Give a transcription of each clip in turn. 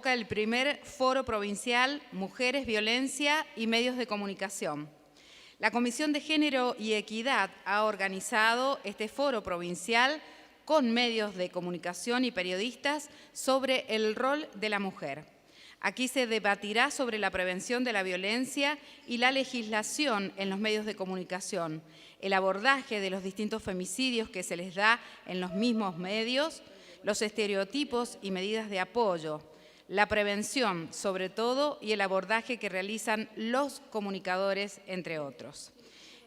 convoca el primer Foro Provincial Mujeres, Violencia y Medios de Comunicación. La Comisión de Género y Equidad ha organizado este foro provincial con medios de comunicación y periodistas sobre el rol de la mujer. Aquí se debatirá sobre la prevención de la violencia y la legislación en los medios de comunicación, el abordaje de los distintos femicidios que se les da en los mismos medios, los estereotipos y medidas de apoyo, la prevención sobre todo y el abordaje que realizan los comunicadores, entre otros.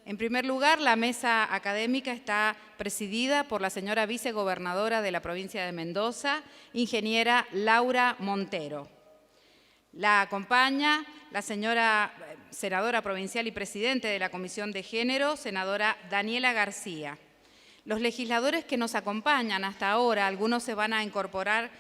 En primer lugar, la mesa académica está presidida por la señora vicegobernadora de la provincia de Mendoza, ingeniera Laura Montero. La acompaña la señora senadora provincial y presidente de la Comisión de Género, senadora Daniela García. Los legisladores que nos acompañan hasta ahora, algunos se van a incorporar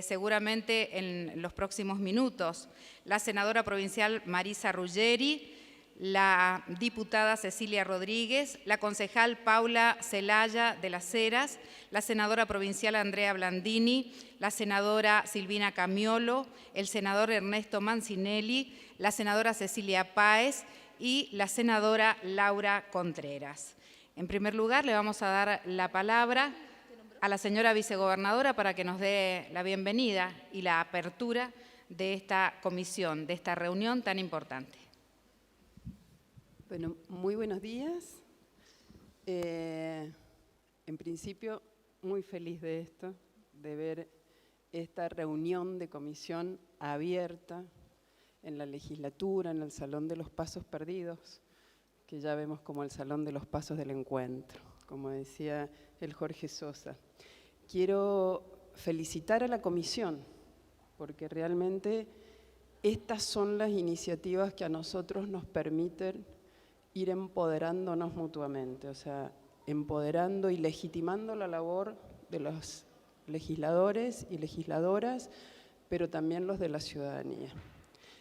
seguramente en los próximos minutos. La senadora provincial Marisa Ruggeri, la diputada Cecilia Rodríguez, la concejal Paula Celaya de las Heras, la senadora provincial Andrea Blandini, la senadora Silvina Camiolo, el senador Ernesto Mancinelli, la senadora Cecilia Páez y la senadora Laura Contreras. En primer lugar, le vamos a dar la palabra a la señora vicegobernadora para que nos dé la bienvenida y la apertura de esta comisión, de esta reunión tan importante. Bueno, muy buenos días. En principio, muy feliz de esto, de ver esta reunión de comisión abierta en la legislatura, en el Salón de los Pasos Perdidos, que ya vemos como el Salón de los Pasos del Encuentro, como decía el Jorge Sosa. Quiero felicitar a la comisión, porque realmente estas son las iniciativas que a nosotros nos permiten ir empoderándonos mutuamente, o sea, empoderando y legitimando la labor de los legisladores y legisladoras, pero también los de la ciudadanía.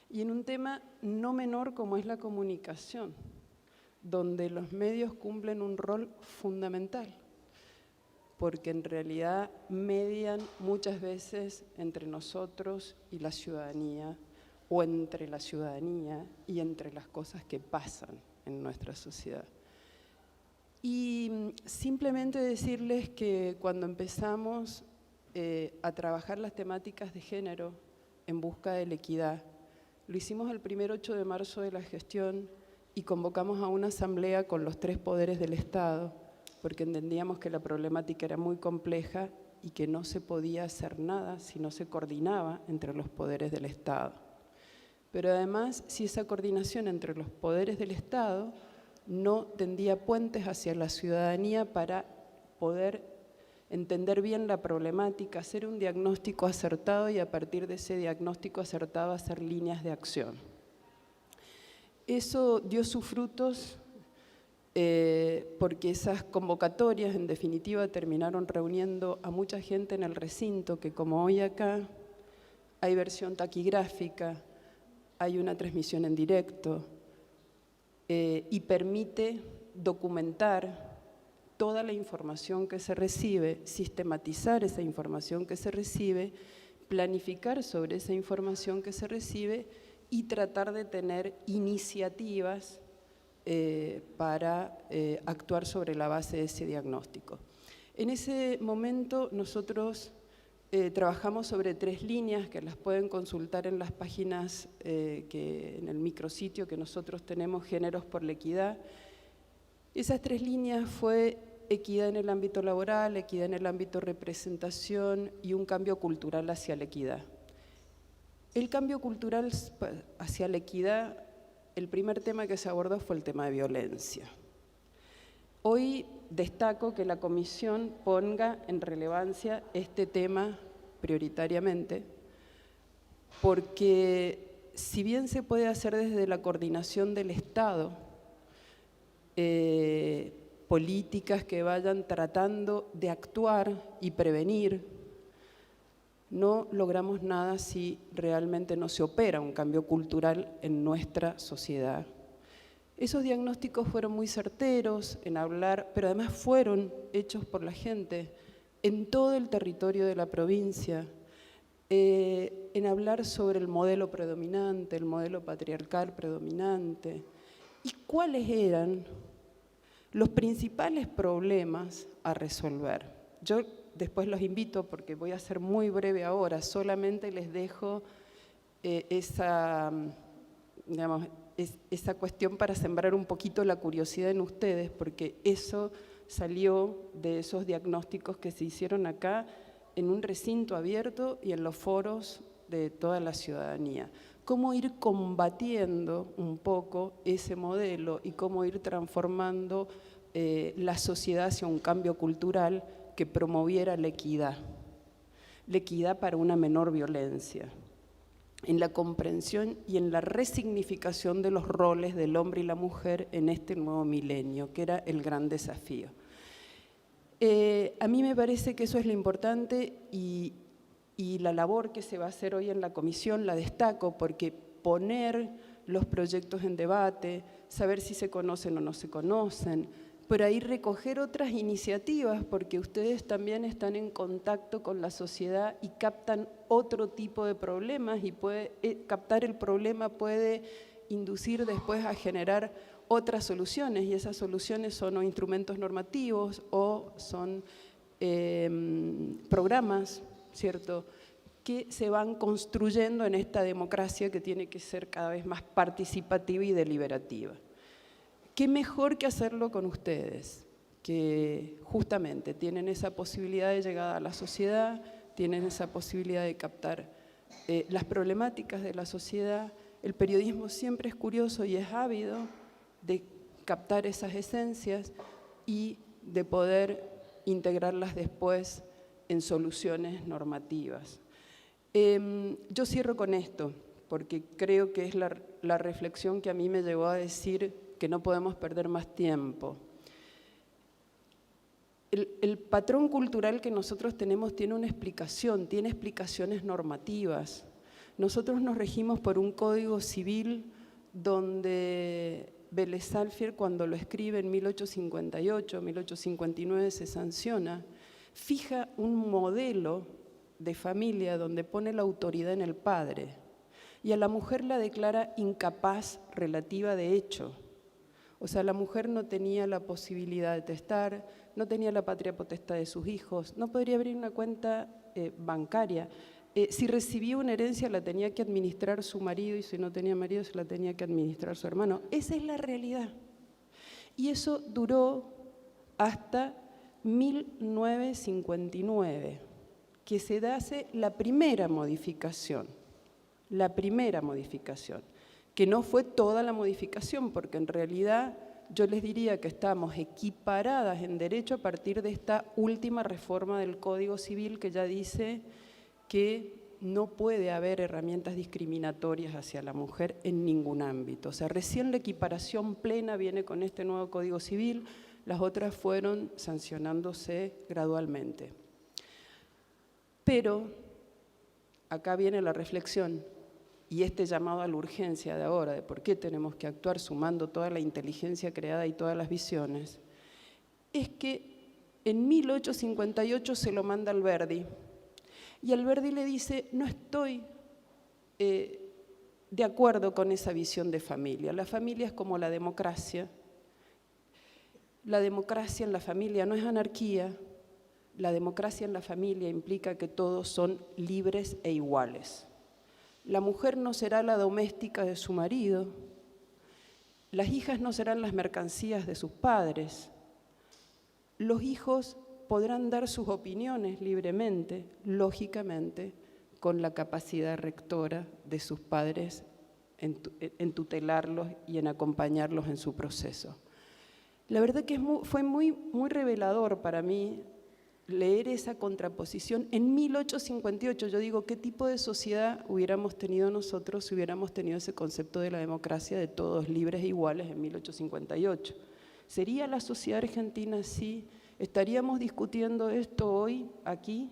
Y en un tema no menor como es la comunicación, donde los medios cumplen un rol fundamental, porque en realidad median muchas veces entre nosotros y la ciudadanía, o entre la ciudadanía y entre las cosas que pasan en nuestra sociedad. Y simplemente decirles que cuando empezamos a trabajar las temáticas de género en busca de la equidad, lo hicimos el primer 8 de marzo de la gestión y convocamos a una asamblea con los 3 poderes del Estado, porque entendíamos que la problemática era muy compleja y que no se podía hacer nada si no se coordinaba entre los poderes del Estado. Pero además, si esa coordinación entre los poderes del Estado no tendía puentes hacia la ciudadanía para poder entender bien la problemática, hacer un diagnóstico acertado y a partir de ese diagnóstico acertado hacer líneas de acción. Eso dio sus frutos porque esas convocatorias en definitiva terminaron reuniendo a mucha gente en el recinto que como hoy acá hay versión taquigráfica, hay una transmisión en directo y permite documentar toda la información que se recibe, sistematizar esa información que se recibe, planificar sobre esa información que se recibe y tratar de tener iniciativas para actuar sobre la base de ese diagnóstico. En ese momento nosotros trabajamos sobre 3 líneas que las pueden consultar en las páginas, en el micrositio que nosotros tenemos, Géneros por la Equidad. Esas 3 líneas fue equidad en el ámbito laboral, equidad en el ámbito representación y un cambio cultural hacia la equidad. El cambio cultural hacia la equidad, el primer tema que se abordó fue el tema de violencia. Hoy destaco que la comisión ponga en relevancia este tema prioritariamente, porque si bien se puede hacer desde la coordinación del Estado, políticas que vayan tratando de actuar y prevenir, no logramos nada si realmente no se opera un cambio cultural en nuestra sociedad. Esos diagnósticos fueron muy certeros en hablar, pero además fueron hechos por la gente en todo el territorio de la provincia, en hablar sobre el modelo predominante, el modelo patriarcal predominante, y cuáles eran los principales problemas a resolver. Yo después los invito, porque voy a ser muy breve ahora, solamente les dejo esa cuestión para sembrar un poquito la curiosidad en ustedes, porque eso salió de esos diagnósticos que se hicieron acá en un recinto abierto y en los foros de toda la ciudadanía. Cómo ir combatiendo un poco ese modelo y cómo ir transformando la sociedad hacia un cambio cultural que promoviera la equidad para una menor violencia, en la comprensión y en la resignificación de los roles del hombre y la mujer en este nuevo milenio, que era el gran desafío. A mí me parece que eso es lo importante y la labor que se va a hacer hoy en la comisión la destaco porque poner los proyectos en debate, saber si se conocen o no se conocen, pero ahí recoger otras iniciativas porque ustedes también están en contacto con la sociedad y captan otro tipo de problemas y captar el problema puede inducir después a generar otras soluciones y esas soluciones son o instrumentos normativos o son programas, ¿cierto?, que se van construyendo en esta democracia que tiene que ser cada vez más participativa y deliberativa. ¿Qué mejor que hacerlo con ustedes? Que justamente tienen esa posibilidad de llegada a la sociedad, tienen esa posibilidad de captar las problemáticas de la sociedad. El periodismo siempre es curioso y es ávido de captar esas esencias y de poder integrarlas después en soluciones normativas. Yo cierro con esto, porque creo que es la reflexión que a mí me llevó a decir que no podemos perder más tiempo. El patrón cultural que nosotros tenemos tiene una explicación, tiene explicaciones normativas. Nosotros nos regimos por un código civil donde Vélez Sarsfield, cuando lo escribe en 1858, 1859 se sanciona, fija un modelo de familia donde pone la autoridad en el padre y a la mujer la declara incapaz relativa de hecho. O sea, la mujer no tenía la posibilidad de testar, no tenía la patria potestad de sus hijos, no podría abrir una cuenta bancaria. Si recibía una herencia la tenía que administrar su marido y si no tenía marido se la tenía que administrar su hermano. Esa es la realidad. Y eso duró hasta 1959, que se hace la primera modificación, que no fue toda la modificación, porque en realidad yo les diría que estamos equiparadas en derecho a partir de esta última reforma del Código Civil que ya dice que no puede haber herramientas discriminatorias hacia la mujer en ningún ámbito. O sea, recién la equiparación plena viene con este nuevo Código Civil, las otras fueron sancionándose gradualmente. Pero acá viene la reflexión y este llamado a la urgencia de ahora, de por qué tenemos que actuar sumando toda la inteligencia creada y todas las visiones, es que en 1858 se lo manda Alberdi y Alberdi le dice, no estoy de acuerdo con esa visión de familia. La familia es como la democracia en la familia no es anarquía, la democracia en la familia implica que todos son libres e iguales. La mujer no será la doméstica de su marido, las hijas no serán las mercancías de sus padres, los hijos podrán dar sus opiniones libremente, lógicamente, con la capacidad rectora de sus padres en tutelarlos y en acompañarlos en su proceso. La verdad que fue muy revelador para mí leer esa contraposición. En 1858 yo digo, ¿qué tipo de sociedad hubiéramos tenido nosotros si hubiéramos tenido ese concepto de la democracia de todos libres e iguales en 1858? ¿Sería la sociedad argentina así? ¿Estaríamos discutiendo esto hoy, aquí?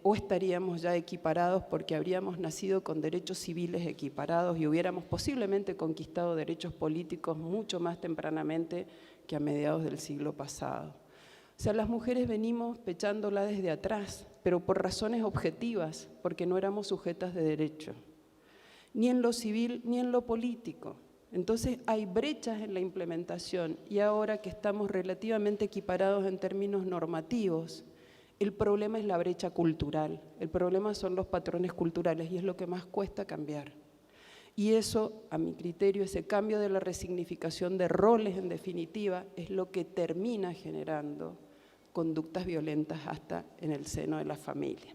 ¿O estaríamos ya equiparados porque habríamos nacido con derechos civiles equiparados y hubiéramos posiblemente conquistado derechos políticos mucho más tempranamente que a mediados del siglo pasado? O sea, las mujeres venimos pechándola desde atrás pero por razones objetivas, porque no éramos sujetas de derecho, ni en lo civil ni en lo político. Entonces hay brechas en la implementación y ahora que estamos relativamente equiparados en términos normativos, el problema es la brecha cultural, el problema son los patrones culturales y es lo que más cuesta cambiar. Y eso, a mi criterio, ese cambio de la resignificación de roles en definitiva, es lo que termina generando conductas violentas hasta en el seno de la familia.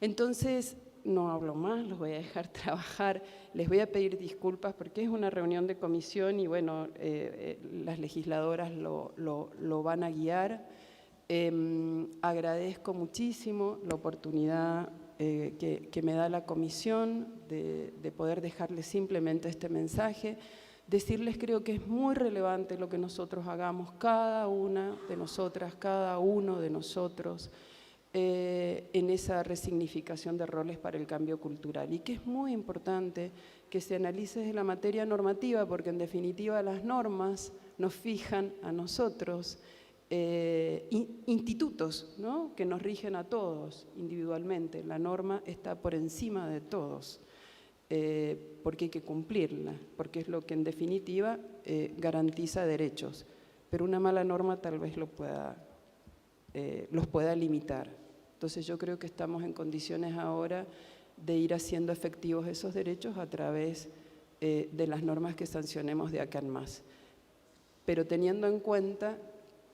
Entonces, no hablo más, los voy a dejar trabajar, les voy a pedir disculpas porque es una reunión de comisión y bueno, las legisladoras lo van a guiar. Agradezco muchísimo la oportunidad que me da la comisión de poder dejarles simplemente este mensaje. Decirles creo que es muy relevante lo que nosotros hagamos, cada una de nosotras, cada uno de nosotros, en esa resignificación de roles para el cambio cultural y que es muy importante que se analice desde la materia normativa porque en definitiva las normas nos fijan a nosotros institutos, ¿no?, que nos rigen a todos individualmente. La norma está por encima de todos porque hay que cumplirla, porque es lo que en definitiva garantiza derechos, pero una mala norma tal vez los pueda limitar. Entonces yo creo que estamos en condiciones ahora de ir haciendo efectivos esos derechos a través de las normas que sancionemos de acá en más. Pero teniendo en cuenta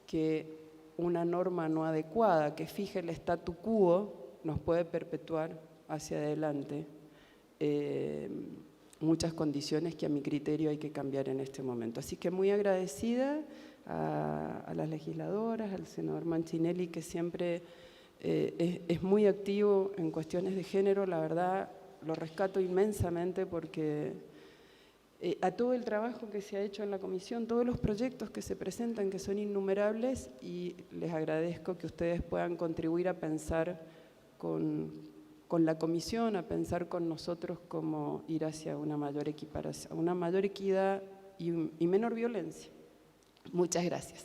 que una norma no adecuada que fije el statu quo nos puede perpetuar hacia adelante muchas condiciones que a mi criterio hay que cambiar en este momento. Así que muy agradecida a las legisladoras, al senador Mancinelli, que siempre es muy activo en cuestiones de género. La verdad, lo rescato inmensamente porque a todo el trabajo que se ha hecho en la comisión, todos los proyectos que se presentan, que son innumerables, y les agradezco que ustedes puedan contribuir a pensar con la comisión, a pensar con nosotros cómo ir hacia una mayor equiparación, una mayor equidad y menor violencia. Muchas gracias.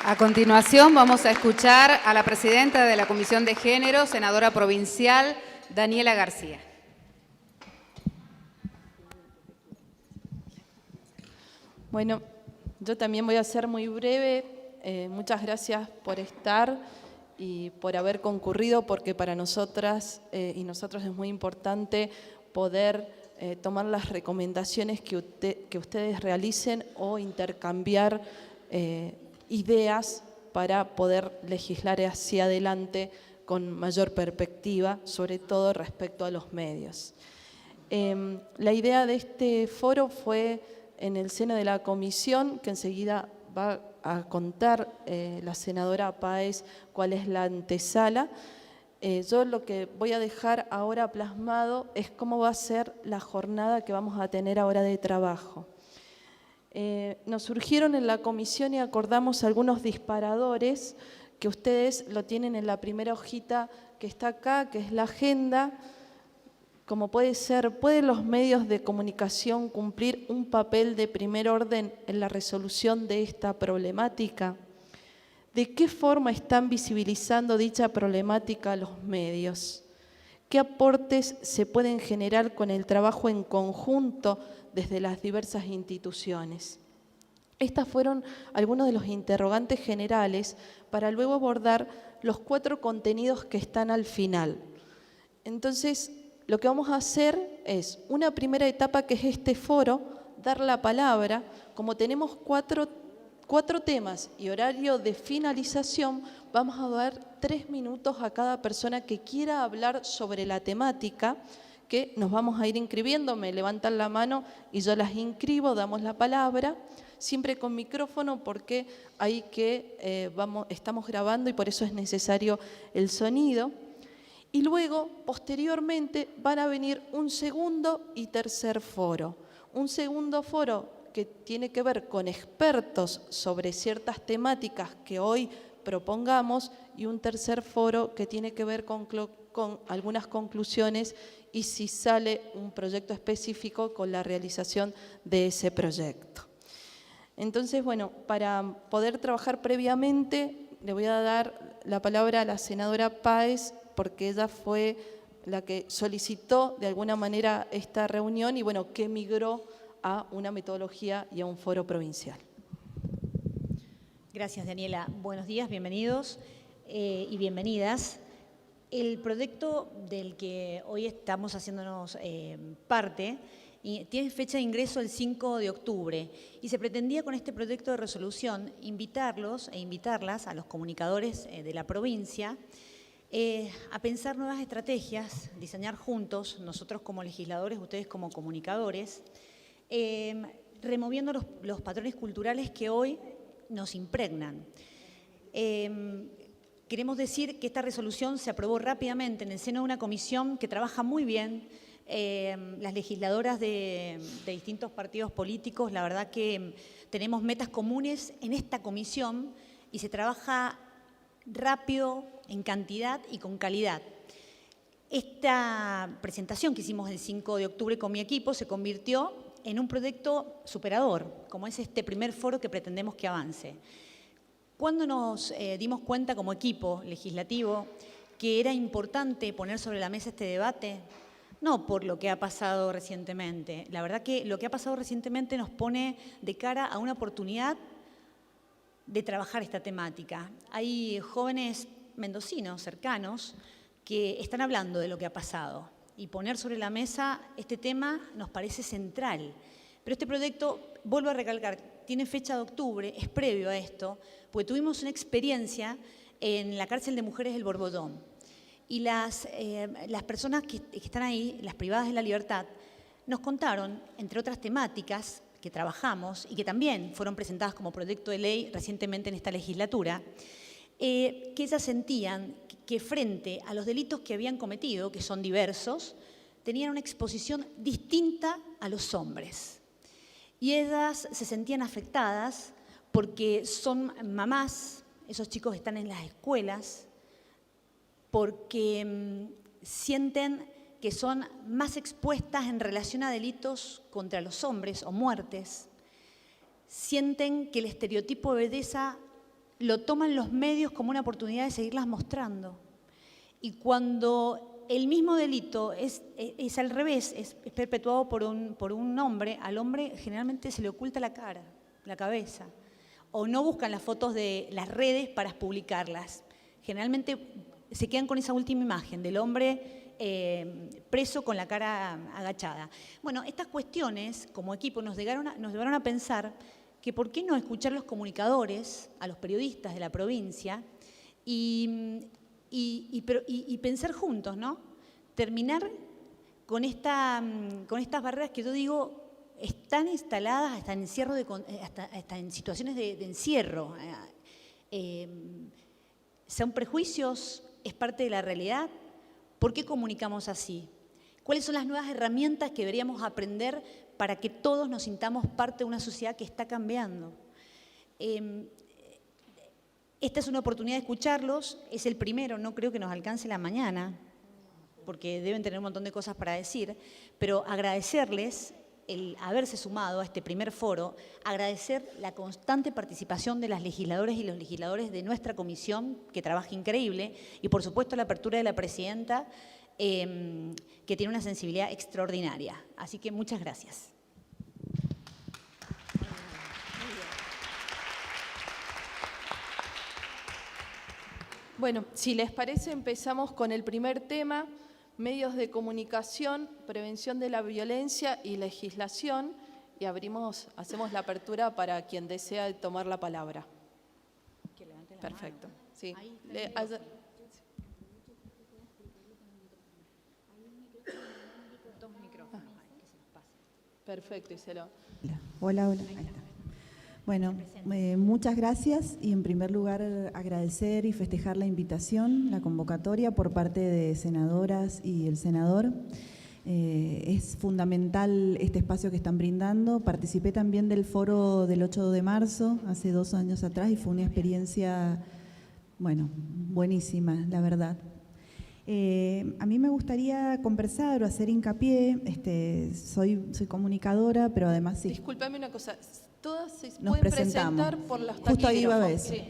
A continuación vamos a escuchar a la presidenta de la Comisión de Género, senadora provincial, Daniela García. Bueno, yo también voy a ser muy breve. Muchas gracias por estar y por haber concurrido, porque para nosotras y nosotros es muy importante poder tomar las recomendaciones que ustedes realicen o intercambiar ideas para poder legislar hacia adelante con mayor perspectiva, sobre todo respecto a los medios. La idea de este foro fue en el seno de la comisión, que enseguida va a contar la senadora Páez cuál es la antesala. Yo lo que voy a dejar ahora plasmado es cómo va a ser la jornada que vamos a tener ahora de trabajo. Nos surgieron en la comisión y acordamos algunos disparadores que ustedes lo tienen en la primera hojita que está acá, que es la agenda. Como puede ser, ¿pueden los medios de comunicación cumplir un papel de primer orden en la resolución de esta problemática? ¿De qué forma están visibilizando dicha problemática los medios? ¿Qué aportes se pueden generar con el trabajo en conjunto desde las diversas instituciones? Estos fueron algunos de los interrogantes generales para luego abordar los 4 contenidos que están al final. Entonces, lo que vamos a hacer es una primera etapa, que es este foro, dar la palabra. Como tenemos cuatro temas y horario de finalización, vamos a dar 3 minutos a cada persona que quiera hablar sobre la temática, que nos vamos a ir inscribiendo. Me levantan la mano y yo las inscribo, damos la palabra, siempre con micrófono porque estamos grabando y por eso es necesario el sonido. Y luego, posteriormente, van a venir un segundo y tercer foro. Un segundo foro que tiene que ver con expertos sobre ciertas temáticas que hoy propongamos, y un tercer foro que tiene que ver con algunas conclusiones y si sale un proyecto específico con la realización de ese proyecto. Entonces, bueno, para poder trabajar previamente, le voy a dar la palabra a la senadora Páez, porque ella fue la que solicitó de alguna manera esta reunión y bueno, que migró a una metodología y a un foro provincial. Gracias, Daniela. Buenos días, bienvenidos y bienvenidas. El proyecto del que hoy estamos haciéndonos parte tiene fecha de ingreso el 5 de octubre y se pretendía con este proyecto de resolución invitarlos e invitarlas a los comunicadores de la provincia a pensar nuevas estrategias, diseñar juntos, nosotros como legisladores, ustedes como comunicadores, removiendo los patrones culturales que hoy nos impregnan. Queremos decir que esta resolución se aprobó rápidamente en el seno de una comisión que trabaja muy bien. Las legisladoras de distintos partidos políticos, la verdad que tenemos metas comunes en esta comisión y se trabaja rápido, en cantidad y con calidad. Esta presentación que hicimos el 5 de octubre con mi equipo se convirtió en un proyecto superador, como es este primer foro que pretendemos que avance. Cuando nos dimos cuenta como equipo legislativo que era importante poner sobre la mesa este debate, no por lo que ha pasado recientemente. La verdad que lo que ha pasado recientemente nos pone de cara a una oportunidad de trabajar esta temática. Hay jóvenes mendocinos cercanos que están hablando de lo que ha pasado y poner sobre la mesa este tema nos parece central. Pero este proyecto, vuelvo a recalcar, tiene fecha de octubre, es previo a esto, porque tuvimos una experiencia en la cárcel de mujeres del Borbollón. Y las personas que están ahí, las privadas de la libertad, nos contaron, entre otras temáticas que trabajamos y que también fueron presentadas como proyecto de ley recientemente en esta legislatura, que ellas sentían que frente a los delitos que habían cometido, que son diversos, tenían una exposición distinta a los hombres. Y ellas se sentían afectadas porque son mamás, esos chicos están en las escuelas, porque sienten que son más expuestas en relación a delitos contra los hombres o muertes, sienten que el estereotipo de belleza lo toman los medios como una oportunidad de seguirlas mostrando. Y cuando el mismo delito es al revés, es perpetuado por un hombre, al hombre generalmente se le oculta la cara, la cabeza, o no buscan las fotos de las redes para publicarlas. Generalmente se quedan con esa última imagen del hombre preso con la cara agachada. Bueno, estas cuestiones como equipo nos llevaron a pensar que por qué no escuchar a los comunicadores, a los periodistas de la provincia y pensar juntos, ¿no? Terminar con estas barreras que yo digo están instaladas hasta en encierro hasta en situaciones de encierro. ¿Son prejuicios? ¿Es parte de la realidad? ¿Por qué comunicamos así? ¿Cuáles son las nuevas herramientas que deberíamos aprender para que todos nos sintamos parte de una sociedad que está cambiando? Esta es una oportunidad de escucharlos, es el primero, no creo que nos alcance la mañana, porque deben tener un montón de cosas para decir, pero agradecerles el haberse sumado a este primer foro, agradecer la constante participación de las legisladoras y los legisladores de nuestra comisión, que trabaja increíble, y por supuesto la apertura de la presidenta, que tiene una sensibilidad extraordinaria. Así que muchas gracias. Bueno, si les parece, empezamos con el primer tema, medios de comunicación, prevención de la violencia y legislación, y hacemos la apertura para quien desea tomar la palabra. Que levante la Perfecto. mano. Sí. Dos micrófonos, que se nos pase. Perfecto, Iselo. Hola, hola. Ahí está. Bueno, muchas gracias y en primer lugar agradecer y festejar la invitación, la convocatoria por parte de senadoras y el senador. Es fundamental este espacio que están brindando. Participé también del foro del 8 de marzo, hace 2 años atrás, y fue una experiencia, bueno, buenísima, la verdad. A mí me gustaría conversar o hacer hincapié, soy comunicadora, pero además sí. Discúlpame una cosa, todas se Nos pueden presentamos. presentar por los Justo ahí iba a ver. Sí.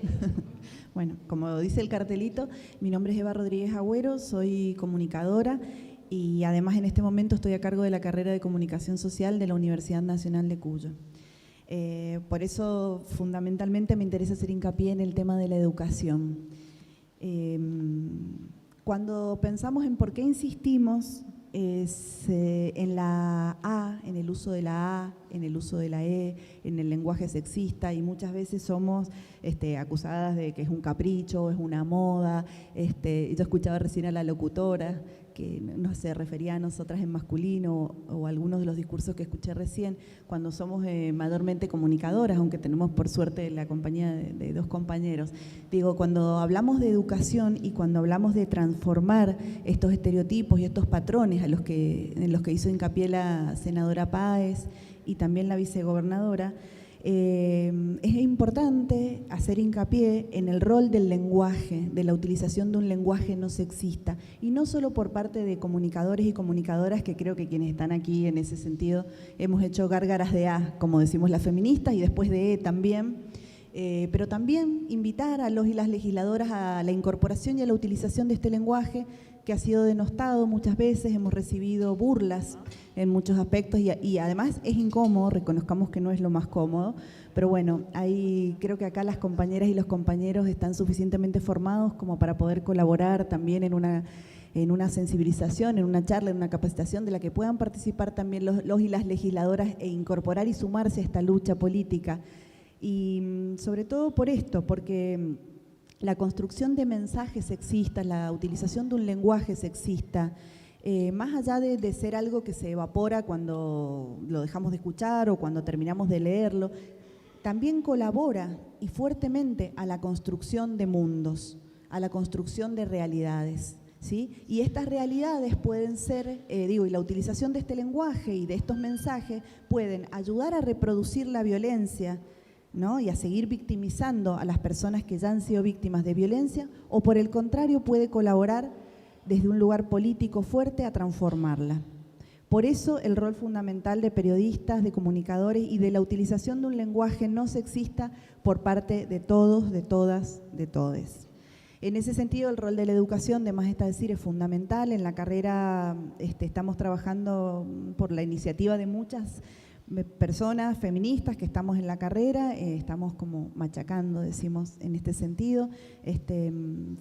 Bueno, como dice el cartelito, mi nombre es Eva Rodríguez Agüero, soy comunicadora y además en este momento estoy a cargo de la carrera de Comunicación Social de la Universidad Nacional de Cuyo. Por eso, fundamentalmente, me interesa hacer hincapié en el tema de la educación. Cuando pensamos en por qué insistimos en la A, en el uso de la A, en el uso de la E, en el lenguaje sexista, y muchas veces somos acusadas de que es un capricho, es una moda. Yo escuchaba recién a la locutora que no se refería a nosotras en masculino, o algunos de los discursos que escuché recién, cuando somos mayormente comunicadoras, aunque tenemos por suerte la compañía de dos compañeros. Digo, cuando hablamos de educación y cuando hablamos de transformar estos estereotipos y estos patrones en los que hizo hincapié la senadora Páez y también la vicegobernadora, es importante hacer hincapié en el rol del lenguaje, de la utilización de un lenguaje no sexista, y no solo por parte de comunicadores y comunicadoras, que creo que quienes están aquí en ese sentido hemos hecho gárgaras de A, como decimos las feministas, y después de E también, pero también invitar a los y las legisladoras a la incorporación y a la utilización de este lenguaje que ha sido denostado muchas veces, hemos recibido burlas en muchos aspectos y además es incómodo, reconozcamos que no es lo más cómodo, pero bueno, creo que acá las compañeras y los compañeros están suficientemente formados como para poder colaborar también en una sensibilización, en una charla, en una capacitación de la que puedan participar también los y las legisladoras e incorporar y sumarse a esta lucha política. Y sobre todo por esto, porque la construcción de mensajes sexistas, la utilización de un lenguaje sexista, más allá de ser algo que se evapora cuando lo dejamos de escuchar o cuando terminamos de leerlo, también colabora y fuertemente a la construcción de mundos, a la construcción de realidades, ¿sí? Y estas realidades pueden ser, y la utilización de este lenguaje y de estos mensajes pueden ayudar a reproducir la violencia, ¿no? Y a seguir victimizando a las personas que ya han sido víctimas de violencia, o por el contrario puede colaborar desde un lugar político fuerte a transformarla. Por eso el rol fundamental de periodistas, de comunicadores y de la utilización de un lenguaje no sexista por parte de todos, de todas, de todes. En ese sentido, el rol de la educación, de más está decir, es fundamental. En la carrera estamos trabajando por la iniciativa de muchas personas feministas que estamos en la carrera, estamos como machacando, decimos, en este sentido.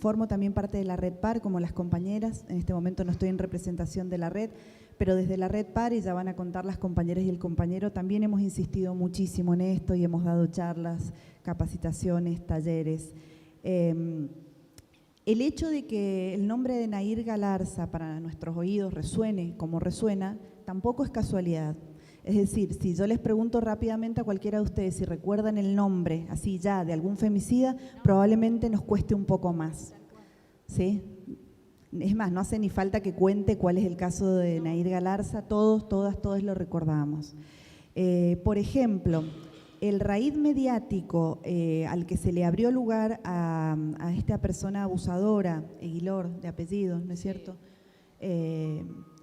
Formo también parte de la Red PAR, como las compañeras. En este momento no estoy en representación de la red, pero desde la Red PAR, y ya van a contar las compañeras y el compañero, también hemos insistido muchísimo en esto y hemos dado charlas, capacitaciones, talleres. El hecho de que el nombre de Nair Galarza para nuestros oídos resuene como resuena, tampoco es casualidad. Es decir, si yo les pregunto rápidamente a cualquiera de ustedes si recuerdan el nombre, así ya, de algún femicida, probablemente nos cueste un poco más, ¿sí? Es más, no hace ni falta que cuente cuál es el caso de Nair Galarza, todos, todas, todos lo recordamos. Por ejemplo, el raíz mediático al que se le abrió lugar a esta persona abusadora, Eguilor, de apellido, ¿no es cierto?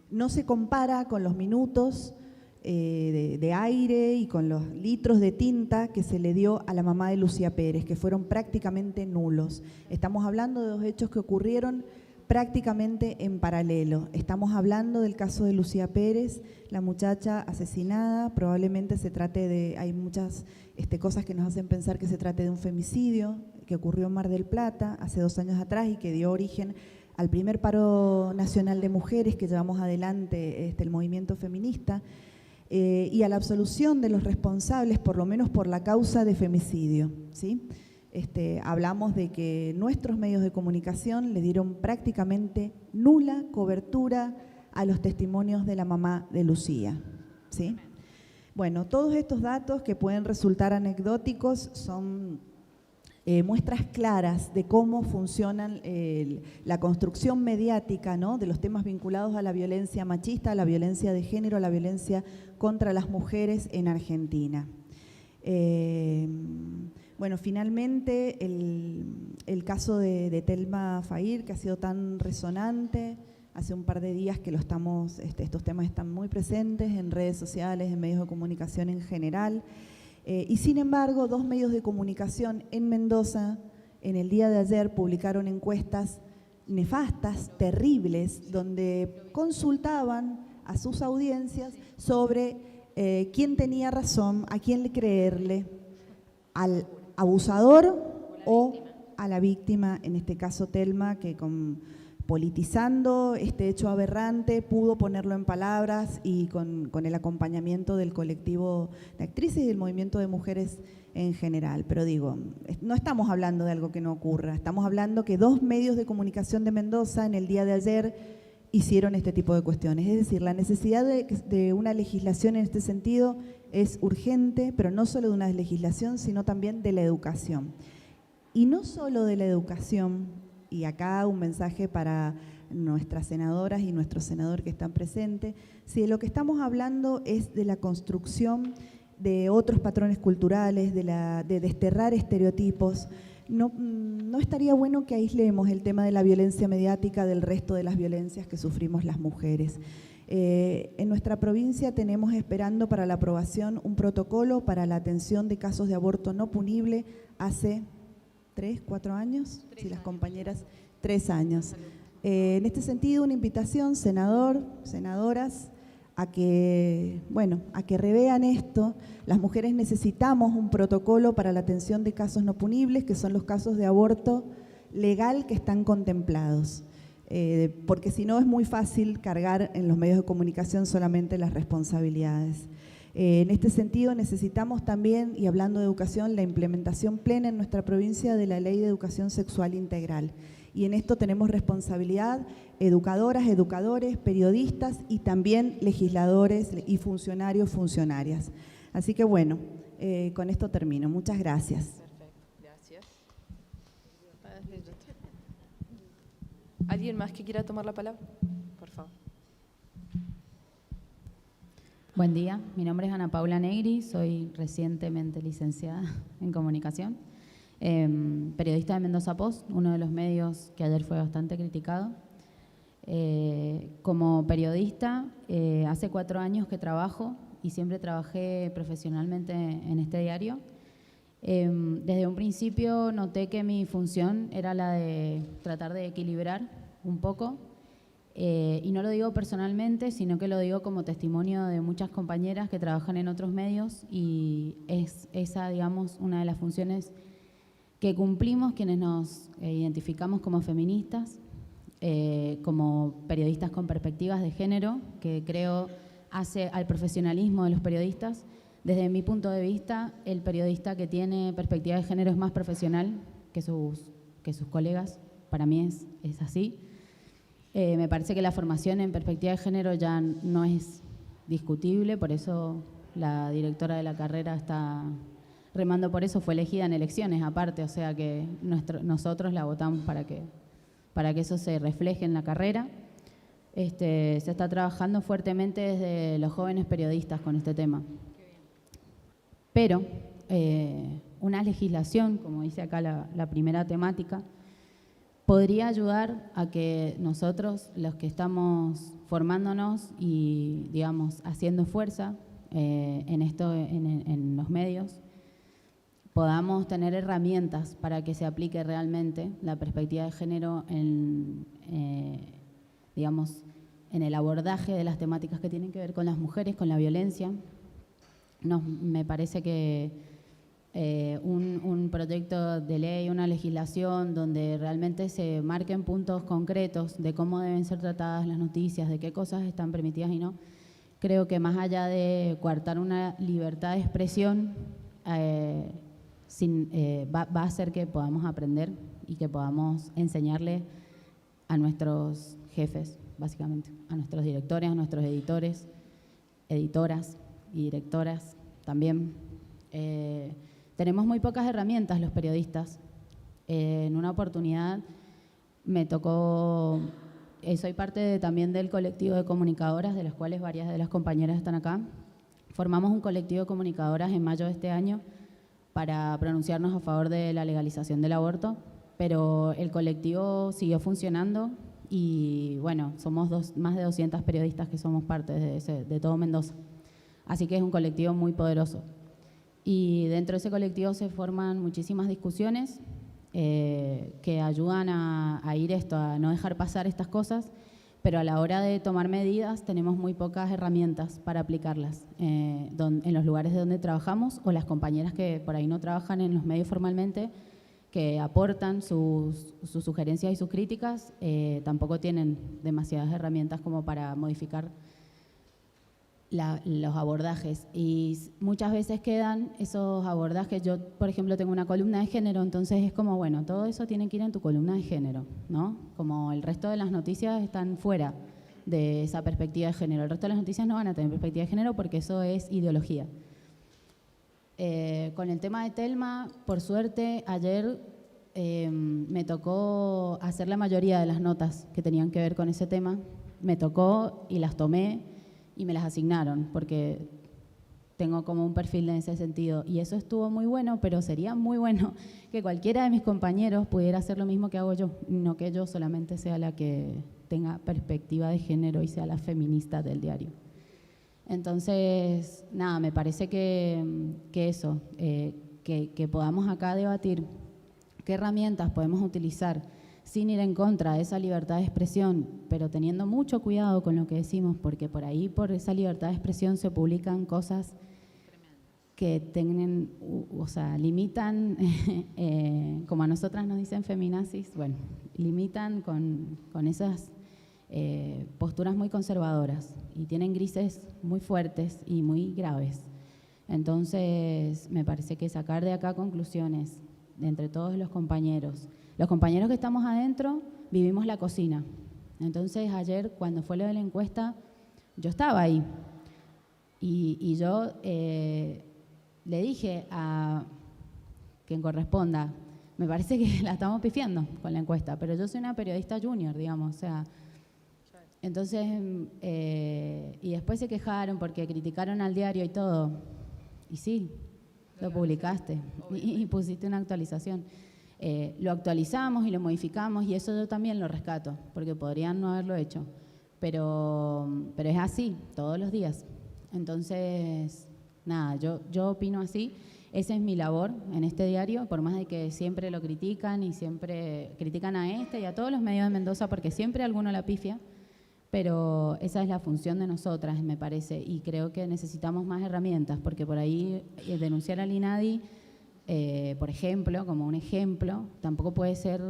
No se compara con los minutos de aire y con los litros de tinta que se le dio a la mamá de Lucía Pérez, que fueron prácticamente nulos. Estamos hablando de dos hechos que ocurrieron prácticamente en paralelo. Estamos hablando del caso de Lucía Pérez, la muchacha asesinada, probablemente se trate de, hay muchas cosas que nos hacen pensar que se trate de un femicidio que ocurrió en Mar del Plata hace 2 años atrás y que dio origen al primer paro nacional de mujeres que llevamos adelante el movimiento feminista, y a la absolución de los responsables, por lo menos por la causa de femicidio, ¿sí? Hablamos de que nuestros medios de comunicación le dieron prácticamente nula cobertura a los testimonios de la mamá de Lucía, ¿sí? Bueno, todos estos datos que pueden resultar anecdóticos son muestras claras de cómo funciona la construcción mediática, ¿no?, de los temas vinculados a la violencia machista, a la violencia de género, a la violencia contra las mujeres en Argentina. Bueno, finalmente el caso de Telma Fahir, que ha sido tan resonante, hace un par de días que estos temas están muy presentes en redes sociales, en medios de comunicación en general. Y sin embargo, 2 medios de comunicación en Mendoza en el día de ayer publicaron encuestas nefastas, terribles, donde consultaban a sus audiencias sobre quién tenía razón, a quién creerle, al abusador o a la víctima, en este caso Telma, que politizando este hecho aberrante pudo ponerlo en palabras y con el acompañamiento del colectivo de actrices y del movimiento de mujeres en general. Pero digo, no estamos hablando de algo que no ocurra, estamos hablando que 2 medios de comunicación de Mendoza en el día de ayer hicieron este tipo de cuestiones. Es decir, la necesidad de una legislación en este sentido es urgente, pero no solo de una legislación, sino también de la educación. Y no solo de la educación, y acá un mensaje para nuestras senadoras y nuestro senador que están presentes, si de lo que estamos hablando es de la construcción de otros patrones culturales, de desterrar estereotipos, no estaría bueno que aislemos el tema de la violencia mediática del resto de las violencias que sufrimos las mujeres. En nuestra provincia tenemos esperando para la aprobación un protocolo para la atención de casos de aborto no punible hace 3, 4 años, si las compañeras, 3 años. En este sentido, una invitación, senador, senadoras, a que revean esto. Las mujeres necesitamos un protocolo para la atención de casos no punibles, que son los casos de aborto legal que están contemplados. Porque si no es muy fácil cargar en los medios de comunicación solamente las responsabilidades. En este sentido necesitamos también, y hablando de educación, la implementación plena en nuestra provincia de la Ley de Educación Sexual Integral. Y en esto tenemos responsabilidad educadoras, educadores, periodistas y también legisladores y funcionarios, funcionarias. Así que bueno, con esto termino. Muchas gracias. Perfecto, gracias. ¿Alguien más que quiera tomar la palabra? Por favor. Buen día, mi nombre es Ana Paula Negri, soy recientemente licenciada en comunicación, periodista de Mendoza Post, uno de los medios que ayer fue bastante criticado. Como periodista, hace 4 años que trabajo y siempre trabajé profesionalmente en este diario. Desde un principio noté que mi función era la de tratar de equilibrar un poco. Y no lo digo personalmente, sino que lo digo como testimonio de muchas compañeras que trabajan en otros medios y es esa, digamos, una de las funciones que cumplimos quienes nos identificamos como feministas, como periodistas con perspectivas de género, que creo hace al profesionalismo de los periodistas. Desde mi punto de vista, el periodista que tiene perspectiva de género es más profesional que sus colegas, para mí es así. Me parece que la formación en perspectiva de género ya no es discutible, por eso la directora de la carrera está remando por eso, fue elegida en elecciones aparte, o sea que nosotros la votamos para que eso se refleje en la carrera. Se está trabajando fuertemente desde los jóvenes periodistas con este tema. Pero una legislación, como dice acá la primera temática, podría ayudar a que nosotros, los que estamos formándonos y, digamos, haciendo fuerza en los medios, podamos tener herramientas para que se aplique realmente la perspectiva de género digamos, en el abordaje de las temáticas que tienen que ver con las mujeres, con la violencia. Me parece que un proyecto de ley, una legislación donde realmente se marquen puntos concretos de cómo deben ser tratadas las noticias, de qué cosas están permitidas y no, creo que más allá de coartar una libertad de expresión, va a hacer que podamos aprender y que podamos enseñarle a nuestros jefes, básicamente, a nuestros directores, a nuestros editores, editoras y directoras también. Tenemos muy pocas herramientas los periodistas. En una oportunidad me tocó, soy parte también del colectivo de comunicadoras, de las cuales varias de las compañeras están acá. Formamos un colectivo de comunicadoras en mayo de este año para pronunciarnos a favor de la legalización del aborto, pero el colectivo siguió funcionando y bueno, somos más de 200 periodistas que somos parte de todo Mendoza. Así que es un colectivo muy poderoso. Y dentro de ese colectivo se forman muchísimas discusiones que ayudan a ir a no dejar pasar estas cosas, pero a la hora de tomar medidas tenemos muy pocas herramientas para aplicarlas en los lugares donde trabajamos, o las compañeras que por ahí no trabajan en los medios formalmente, que aportan sus sugerencias y sus críticas, tampoco tienen demasiadas herramientas como para modificar los abordajes. Y muchas veces quedan esos abordajes. Yo, por ejemplo, tengo una columna de género, entonces es como, bueno, todo eso tiene que ir en tu columna de género, ¿no? Como el resto de las noticias están fuera de esa perspectiva de género. El resto de las noticias no van a tener perspectiva de género porque eso es ideología. Con el tema de Telma, por suerte, ayer me tocó hacer la mayoría de las notas que tenían que ver con ese tema. Me tocó y las tomé y me las asignaron, porque tengo como un perfil en ese sentido. Y eso estuvo muy bueno, pero sería muy bueno que cualquiera de mis compañeros pudiera hacer lo mismo que hago yo, no que yo solamente sea la que tenga perspectiva de género y sea la feminista del diario. Entonces, nada, me parece que eso, que podamos acá debatir qué herramientas podemos utilizar sin ir en contra de esa libertad de expresión, pero teniendo mucho cuidado con lo que decimos, porque por ahí, por esa libertad de expresión, se publican cosas que tienen, o sea, limitan, como a nosotras nos dicen feminazis, bueno, limitan con esas posturas muy conservadoras y tienen grises muy fuertes y muy graves. Entonces, me parece que sacar de acá conclusiones de entre todos los compañeros que estamos adentro, vivimos la cocina. Entonces, ayer, cuando fue lo de la encuesta, yo estaba ahí y yo le dije a quien corresponda, me parece que la estamos pifiando con la encuesta, pero yo soy una periodista junior, digamos, o sea. Entonces, y después se quejaron porque criticaron al diario y todo. Y sí, lo publicaste y pusiste una actualización. Lo actualizamos y lo modificamos y eso yo también lo rescato, porque podrían no haberlo hecho. Pero es así, todos los días. Entonces, nada, yo opino así. Esa es mi labor en este diario, por más de que siempre lo critican y siempre critican a este y a todos los medios de Mendoza, porque siempre alguno la pifia. Pero esa es la función de nosotras, me parece, y creo que necesitamos más herramientas, porque por ahí denunciar al INADI, por ejemplo, como un ejemplo, tampoco puede ser,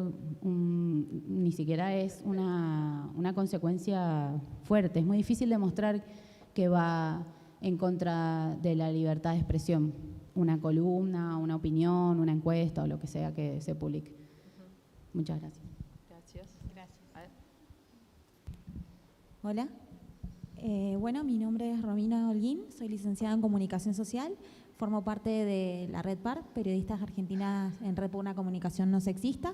ni siquiera es una consecuencia fuerte. Es muy difícil demostrar que va en contra de la libertad de expresión, una columna, una opinión, una encuesta o lo que sea que se publique. Muchas gracias. Hola, bueno, mi nombre es Romina Holguín, soy licenciada en Comunicación Social, formo parte de la Red PAR, Periodistas Argentinas en Red por una Comunicación No Sexista,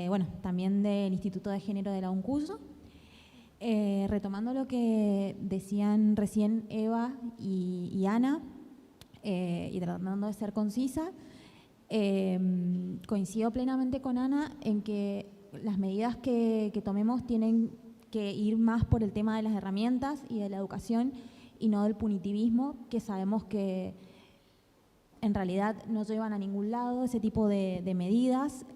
bueno, también del Instituto de Género de la UNCUYO. Retomando lo que decían recién Eva y Ana, y tratando de ser concisa, coincido plenamente con Ana en que las medidas que tomemos tienen que ir más por el tema de las herramientas y de la educación y no del punitivismo, que sabemos que en realidad no llevan a ningún lado ese tipo de medidas.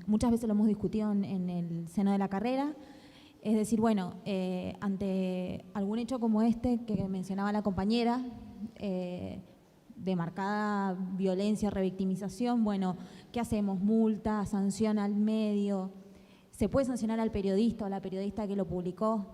Muchas veces lo hemos discutido en el seno de la carrera. Es decir, bueno, ante algún hecho como este que mencionaba la compañera, de marcada violencia, revictimización, bueno, ¿qué hacemos? Multa, sanción al medio. ¿Se puede sancionar al periodista o a la periodista que lo publicó?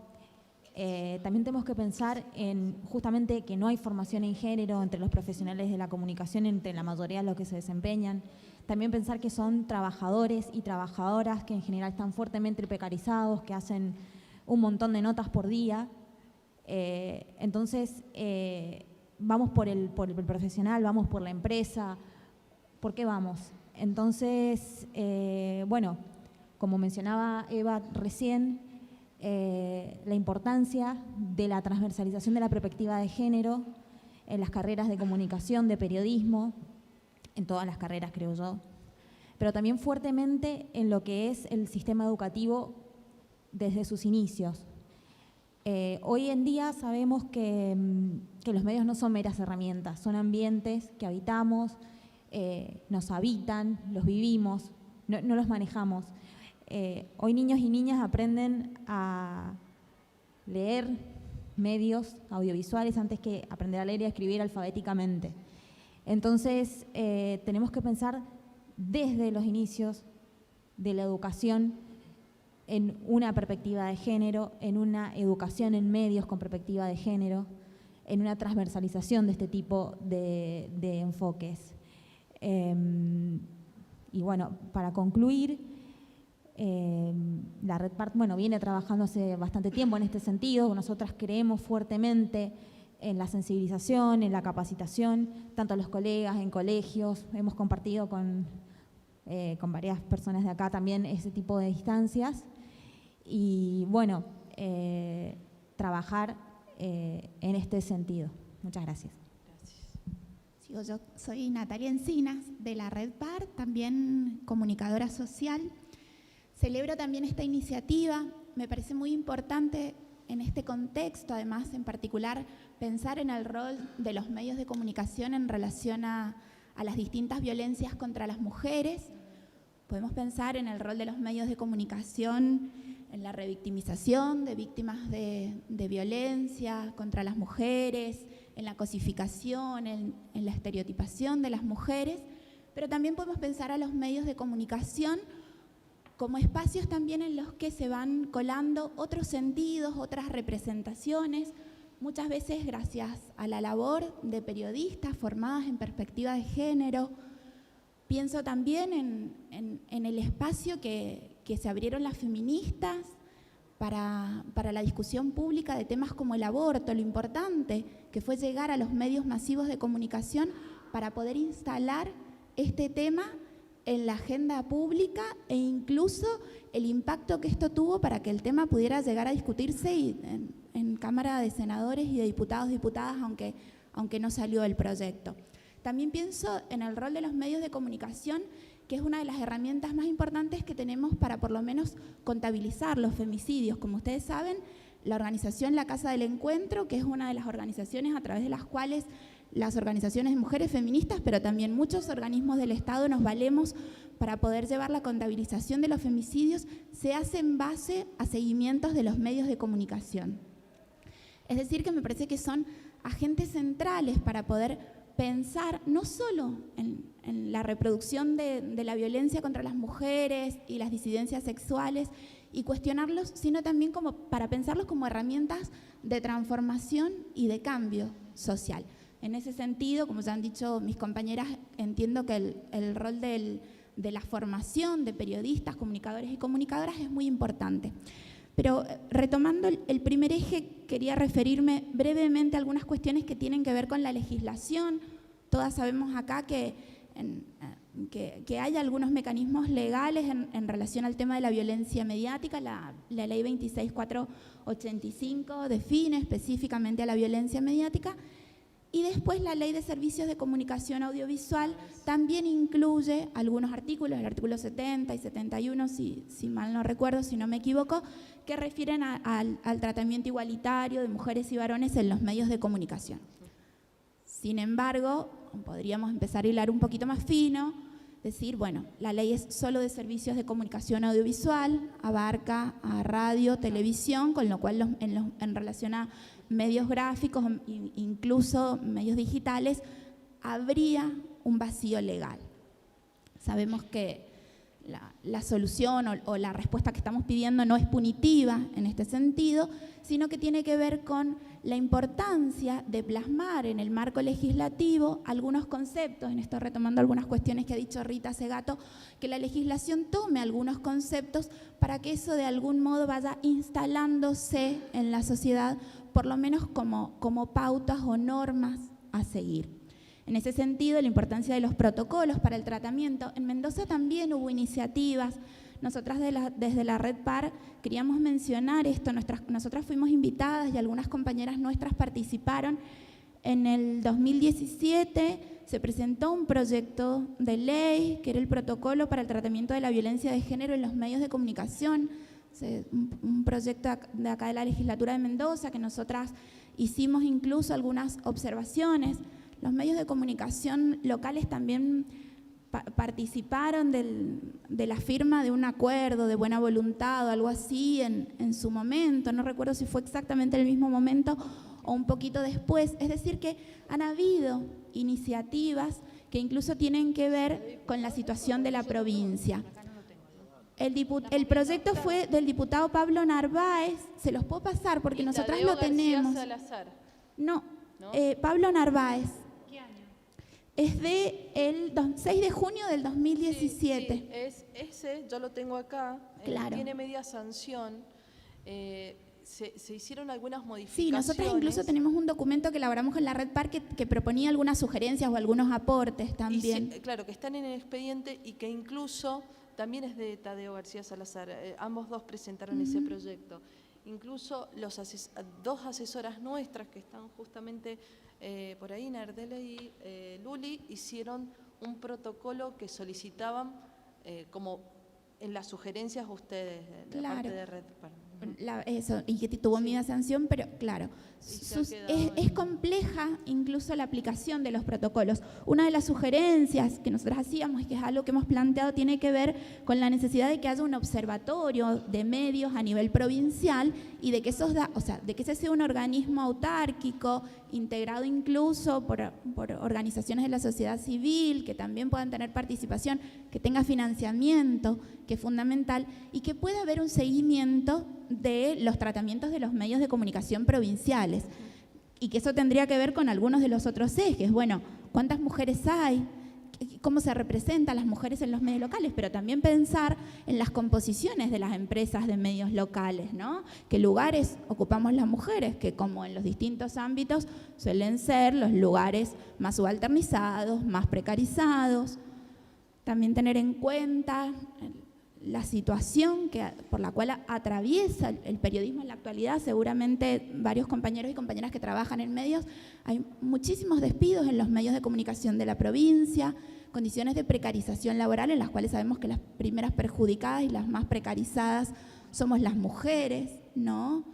También tenemos que pensar en justamente que no hay formación en género entre los profesionales de la comunicación, entre la mayoría de los que se desempeñan. También pensar que son trabajadores y trabajadoras que en general están fuertemente precarizados, que hacen un montón de notas por día. Entonces, vamos por el profesional, vamos por la empresa. ¿Por qué vamos? Entonces, bueno, como mencionaba Eva recién, la importancia de la transversalización de la perspectiva de género en las carreras de comunicación, de periodismo, en todas las carreras creo yo, pero también fuertemente en lo que es el sistema educativo desde sus inicios. Hoy en día sabemos que los medios no son meras herramientas, son ambientes que habitamos, nos habitan, los vivimos. no los manejamos. Hoy niños y niñas aprenden a leer medios audiovisuales antes que aprender a leer y a escribir alfabéticamente. Entonces, tenemos que pensar desde los inicios de la educación en una perspectiva de género, en una educación en medios con perspectiva de género, en una transversalización de este tipo de enfoques. Y bueno, para concluir, la Red PART viene trabajando hace bastante tiempo en este sentido. Nosotras creemos fuertemente en la sensibilización, en la capacitación, tanto a los colegas, en colegios. Hemos compartido con varias personas de acá también ese tipo de instancias. Y bueno, trabajar en este sentido. Muchas gracias. Yo soy Natalia Encinas, de la Red PAR, también comunicadora social. Celebro también esta iniciativa, me parece muy importante en este contexto, además en particular, pensar en el rol de los medios de comunicación en relación a las distintas violencias contra las mujeres. Podemos pensar en el rol de los medios de comunicación en la revictimización de víctimas de violencia contra las mujeres, en la cosificación, en la estereotipación de las mujeres, pero también podemos pensar a los medios de comunicación como espacios también en los que se van colando otros sentidos, otras representaciones, muchas veces gracias a la labor de periodistas formadas en perspectiva de género. Pienso también en el espacio que se abrieron las feministas para la discusión pública de temas como el aborto, lo importante que fue llegar a los medios masivos de comunicación para poder instalar este tema en la agenda pública e incluso el impacto que esto tuvo para que el tema pudiera llegar a discutirse en Cámara de Senadores y de Diputados, Diputadas, aunque no salió el proyecto. También pienso en el rol de los medios de comunicación, que es una de las herramientas más importantes que tenemos para por lo menos contabilizar los femicidios. Como ustedes saben, la organización La Casa del Encuentro, que es una de las organizaciones a través de las cuales las organizaciones de mujeres feministas, pero también muchos organismos del Estado nos valemos para poder llevar la contabilización de los femicidios, se hace en base a seguimientos de los medios de comunicación. Es decir, que me parece que son agentes centrales para poder pensar no solo en la reproducción de la violencia contra las mujeres y las disidencias sexuales y cuestionarlos, sino también como para pensarlos como herramientas de transformación y de cambio social. En ese sentido, como ya han dicho mis compañeras, entiendo que el rol de la formación de periodistas, comunicadores y comunicadoras es muy importante. Pero retomando el primer eje, quería referirme brevemente a algunas cuestiones que tienen que ver con la legislación. Todas sabemos acá que hay algunos mecanismos legales en relación al tema de la violencia mediática. La ley 26485 define específicamente a la violencia mediática. Y después la Ley de Servicios de Comunicación Audiovisual también incluye algunos artículos, el artículo 70 y 71, si mal no recuerdo, si no me equivoco, que refieren al tratamiento igualitario de mujeres y varones en los medios de comunicación. Sin embargo, podríamos empezar a hilar un poquito más fino, decir, bueno, la ley es solo de servicios de comunicación audiovisual, abarca a radio, televisión, con lo cual en relación a medios gráficos, incluso medios digitales, habría un vacío legal. Sabemos que la solución o la respuesta que estamos pidiendo no es punitiva en este sentido, sino que tiene que ver con la importancia de plasmar en el marco legislativo algunos conceptos, en esto retomando algunas cuestiones que ha dicho Rita Segato, que la legislación tome algunos conceptos para que eso de algún modo vaya instalándose en la sociedad, por lo menos como pautas o normas a seguir. En ese sentido, la importancia de los protocolos para el tratamiento. En Mendoza también hubo iniciativas. Nosotras desde la Red PAR queríamos mencionar esto. Nosotras fuimos invitadas y algunas compañeras nuestras participaron. En el 2017 se presentó un proyecto de ley que era el protocolo para el tratamiento de la violencia de género en los medios de comunicación. Un proyecto de acá de la legislatura de Mendoza que nosotras hicimos incluso algunas observaciones. Los medios de comunicación locales también participaron de la firma de un acuerdo de buena voluntad o algo así en su momento, no recuerdo si fue exactamente el mismo momento o un poquito después. Es decir, que han habido iniciativas que incluso tienen que ver con la situación de la provincia. El proyecto fue del diputado Pablo Narváez, se los puedo pasar porque nosotras lo tenemos. No, Pablo Narváez. ¿Qué año? Es del 6 de junio del 2017. Sí, es ese, yo lo tengo acá, Claro. Tiene media sanción. Se hicieron algunas modificaciones. Sí, nosotras incluso tenemos un documento que elaboramos en la Red Par que proponía algunas sugerencias o algunos aportes también. Claro, que están en el expediente y que incluso también es de Tadeo García Salazar. Ambos dos presentaron ese proyecto. Incluso dos asesoras nuestras que están justamente por ahí, Nardela y Luli, hicieron un protocolo que solicitaban como en las sugerencias ustedes de parte de Red Par. Eso, y que tuvo media sanción, pero claro, es compleja incluso la aplicación de los protocolos. Una de las sugerencias que nosotros hacíamos y que es algo que hemos planteado tiene que ver con la necesidad de que haya un observatorio de medios a nivel provincial y de que de que ese sea un organismo autárquico, integrado incluso por organizaciones de la sociedad civil, que también puedan tener participación, que tenga financiamiento, que es fundamental, y que pueda haber un seguimiento de los tratamientos de los medios de comunicación provinciales. Y que eso tendría que ver con algunos de los otros ejes. Bueno, ¿cuántas mujeres hay? ¿Cómo se representan las mujeres en los medios locales? Pero también pensar en las composiciones de las empresas de medios locales, ¿no? ¿Qué lugares ocupamos las mujeres? Que como en los distintos ámbitos suelen ser los lugares más subalternizados, más precarizados. También tener en cuenta la situación por la cual atraviesa el periodismo en la actualidad. Seguramente varios compañeros y compañeras que trabajan en medios, hay muchísimos despidos en los medios de comunicación de la provincia, condiciones de precarización laboral en las cuales sabemos que las primeras perjudicadas y las más precarizadas somos las mujeres, ¿no?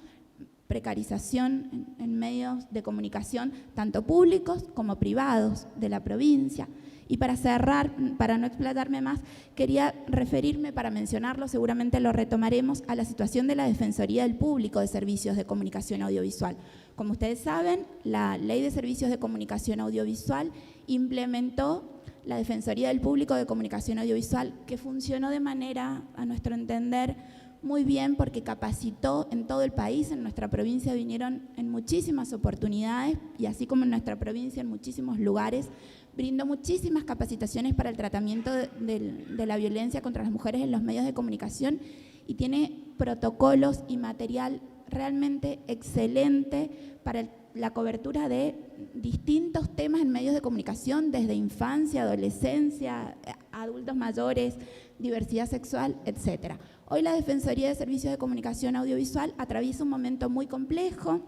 Precarización en medios de comunicación, tanto públicos como privados de la provincia. Y para cerrar, para no explotarme más, quería referirme, para mencionarlo, seguramente lo retomaremos, a la situación de la Defensoría del Público de Servicios de Comunicación Audiovisual. Como ustedes saben, la Ley de Servicios de Comunicación Audiovisual implementó la Defensoría del Público de Comunicación Audiovisual, que funcionó de manera, a nuestro entender, muy bien, porque capacitó en todo el país. En nuestra provincia vinieron en muchísimas oportunidades, y así como en nuestra provincia, en muchísimos lugares, brindó muchísimas capacitaciones para el tratamiento de la violencia contra las mujeres en los medios de comunicación, y tiene protocolos y material realmente excelente para la cobertura de distintos temas en medios de comunicación, desde infancia, adolescencia, adultos mayores, diversidad sexual, etc. Hoy la Defensoría de Servicios de Comunicación Audiovisual atraviesa un momento muy complejo.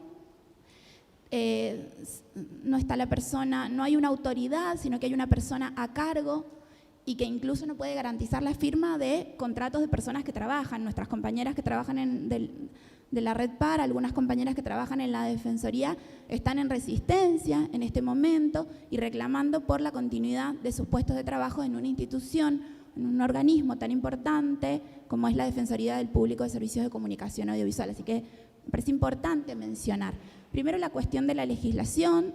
No está la persona, no hay una autoridad, sino que hay una persona a cargo y que incluso no puede garantizar la firma de contratos de personas que trabajan. Nuestras compañeras que trabajan de la Red Par, algunas compañeras que trabajan en la Defensoría, están en resistencia en este momento y reclamando por la continuidad de sus puestos de trabajo en una institución, en un organismo tan importante como es la Defensoría del Público de Servicios de Comunicación Audiovisual. Así que me parece importante mencionar primero la cuestión de la legislación,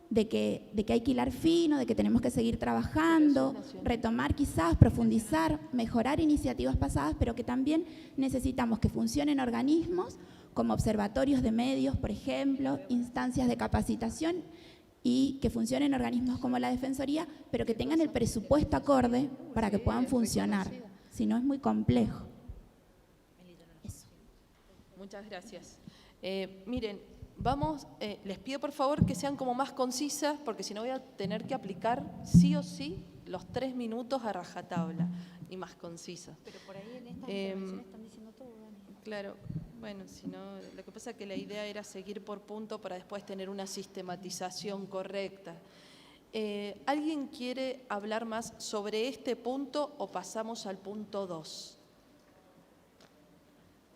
de que hay que hilar fino, de que tenemos que seguir trabajando, retomar quizás, profundizar, mejorar iniciativas pasadas, pero que también necesitamos que funcionen organismos como observatorios de medios, por ejemplo, instancias de capacitación, y que funcionen organismos como la Defensoría, pero que tengan el presupuesto acorde para que puedan funcionar. Si no, es muy complejo. Eso. Muchas gracias. Miren, les pido por favor que sean como más concisas, porque si no voy a tener que aplicar sí o sí los 3 minutos a rajatabla y más concisas. Pero por ahí en estas intervenciones están diciendo todo, Dani. Claro, bueno, si no, lo que pasa es que la idea era seguir por punto para después tener una sistematización correcta. ¿Alguien quiere hablar más sobre este punto o pasamos al punto 2?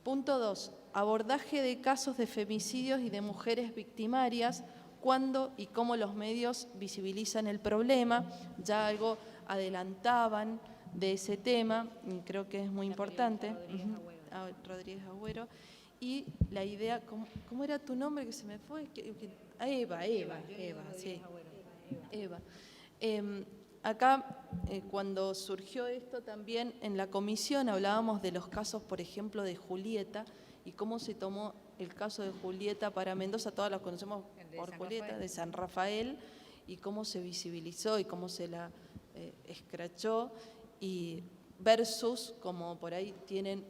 Punto 2. Abordaje de casos de femicidios y de mujeres victimarias, cuándo y cómo los medios visibilizan el problema. Ya algo adelantaban de ese tema, y creo que es muy importante. Rodríguez Agüero. Y la idea, ¿cómo era tu nombre que se me fue? Eva, sí. Eva. Acá, cuando surgió esto también en la comisión, hablábamos de los casos, por ejemplo, de Julieta, y cómo se tomó el caso de Julieta para Mendoza, todas las conocemos por Julieta, de San Rafael, y cómo se visibilizó y cómo se la escrachó, y versus como por ahí tienen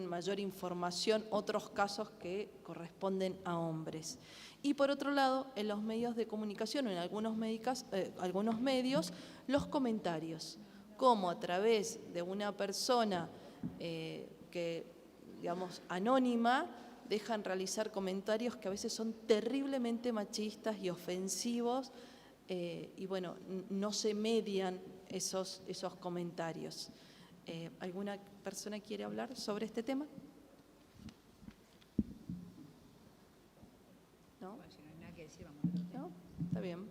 mayor información otros casos que corresponden a hombres. Y por otro lado, en los medios de comunicación o en algunos medios, los comentarios, como a través de una persona que, digamos, anónima, dejan realizar comentarios que a veces son terriblemente machistas y ofensivos, y bueno, no se median esos comentarios. ¿Alguna persona quiere hablar sobre este tema? ¿No? ¿No? Está bien.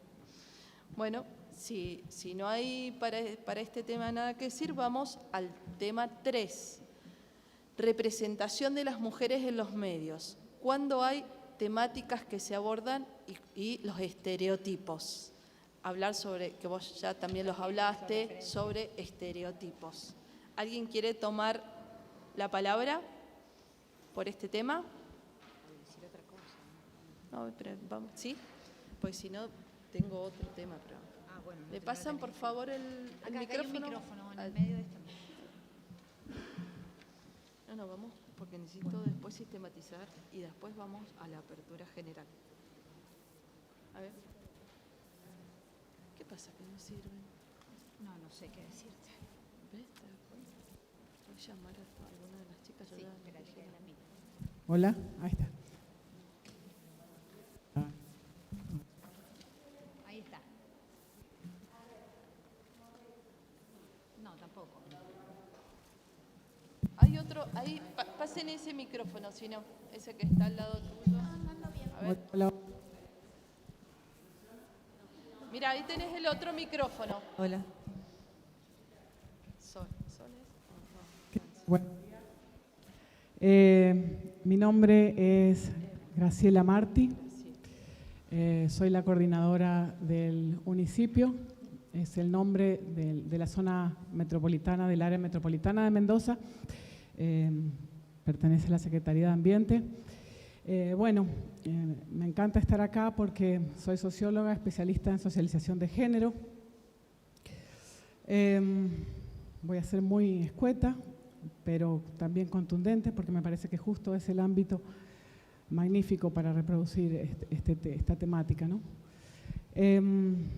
Bueno, si no hay para este tema nada que decir, vamos al tema 3. Representación de las mujeres en los medios. ¿Cuándo hay temáticas que se abordan y los estereotipos? Hablar sobre, que vos ya también los hablaste, sobre estereotipos. ¿Alguien quiere tomar la palabra por este tema? No, pero vamos, ¿sí? Pues si no, tengo otro tema. Pero... bueno, ¿Le pasan, por favor, el micrófono? Acá hay un micrófono en el medio de esta mesa. No, vamos, porque necesito después sistematizar y después vamos a la apertura general. A ver. ¿Qué pasa que no sirven? No sé qué decirte. ¿Ves? ¿Te das cuenta? Voy a llamar a alguna de las chicas. Sí, espera, que es la mía. Hola, ahí está. Ahí está. No, tampoco. Hay otro, ahí, pasen ese micrófono, si no, ese que está al lado tuyo. A ver. Hola. Mira, ahí tenés el otro micrófono. Hola. Bueno. Mi nombre es Graciela Martí. Soy la coordinadora del municipio. Es el nombre de la zona metropolitana, del área metropolitana de Mendoza. Pertenece a la Secretaría de Ambiente. Me encanta estar acá porque soy socióloga, especialista en socialización de género. Voy a ser muy escueta, pero también contundente, porque me parece que justo es el ámbito magnífico para reproducir esta temática, ¿no? En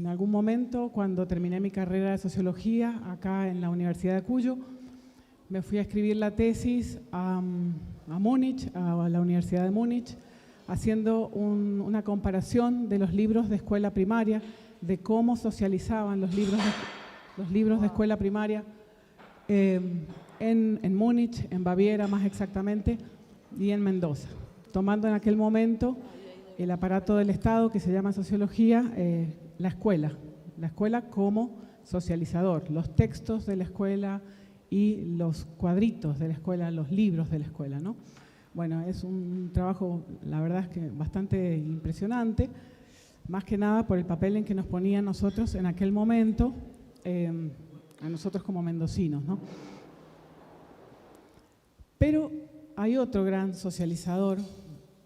algún momento, cuando terminé mi carrera de sociología acá en la Universidad de Cuyo, me fui a escribir la tesis a Múnich, a la Universidad de Múnich, haciendo una comparación de los libros de escuela primaria, de cómo socializaban los libros de escuela primaria en Múnich, en Baviera más exactamente, y en Mendoza, tomando en aquel momento el aparato del Estado que se llama sociología, la escuela como socializador, los textos de la escuela y los cuadritos de la escuela, los libros de la escuela, ¿no? Bueno, es un trabajo, la verdad es que bastante impresionante, más que nada por el papel en que nos ponían nosotros en aquel momento, a nosotros como mendocinos, ¿no? Pero hay otro gran socializador,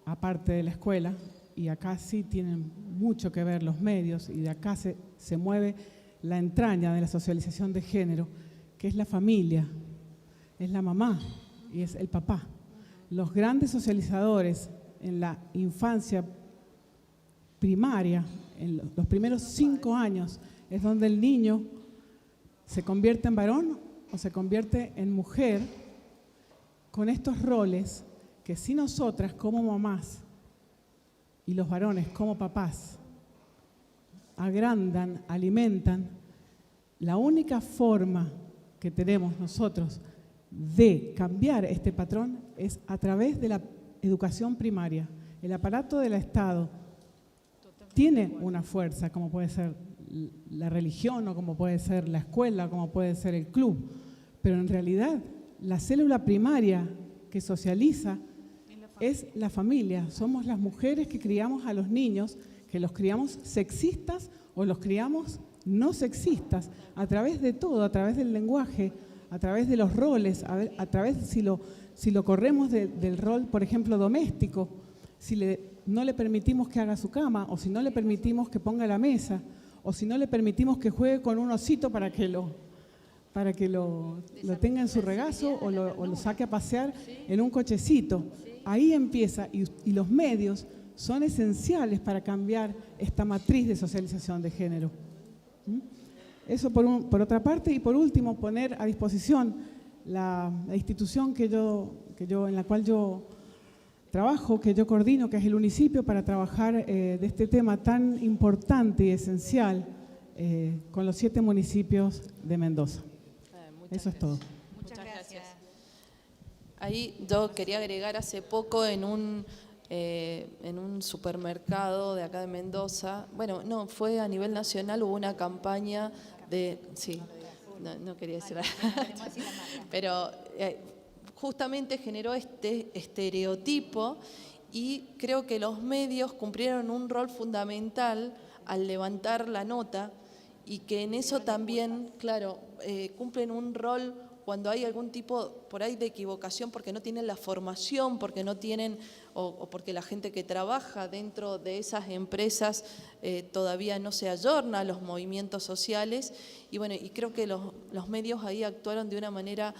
aparte de la escuela, y acá sí tienen mucho que ver los medios, y de acá se mueve la entraña de la socialización de género, que es la familia, es la mamá y es el papá. Los grandes socializadores en la infancia primaria, en los primeros 5 años, es donde el niño se convierte en varón o se convierte en mujer, con estos roles que si nosotras como mamás y los varones como papás agrandan, alimentan, la única forma que tenemos nosotros de cambiar este patrón es a través de la educación primaria. El aparato del Estado tiene una fuerza, como puede ser la religión o como puede ser la escuela, como puede ser el club, pero en realidad la célula primaria que socializa es la familia. Somos las mujeres que criamos a los niños, que los criamos sexistas o los criamos no sexistas, a través de todo, a través del lenguaje, a través de los roles, a través, si lo corremos del rol, por ejemplo, doméstico, si no le permitimos que haga su cama, o si no le permitimos que ponga la mesa, o si no le permitimos que juegue con un osito para que lo tenga en su regazo o lo saque a pasear en un cochecito. Ahí empieza, y los medios son esenciales para cambiar esta matriz de socialización de género. Eso por otra parte, y por último, poner a disposición la institución en la cual yo trabajo, que yo coordino, que es el Unicipio, para trabajar de este tema tan importante y esencial con los 7 municipios de Mendoza. Eso es todo. Muchas gracias. Ahí yo quería agregar, hace poco en un supermercado de acá de Mendoza, bueno, no, fue a nivel nacional, hubo una campaña de, sí, no quería decir nada, pero justamente generó este estereotipo, y creo que los medios cumplieron un rol fundamental al levantar la nota, y que en eso también, claro, cumplen un rol cuando hay algún tipo por ahí de equivocación, porque no tienen la formación, porque no tienen, o porque la gente que trabaja dentro de esas empresas todavía no se ayorna a los movimientos sociales. Y bueno, y creo que los medios ahí actuaron de una manera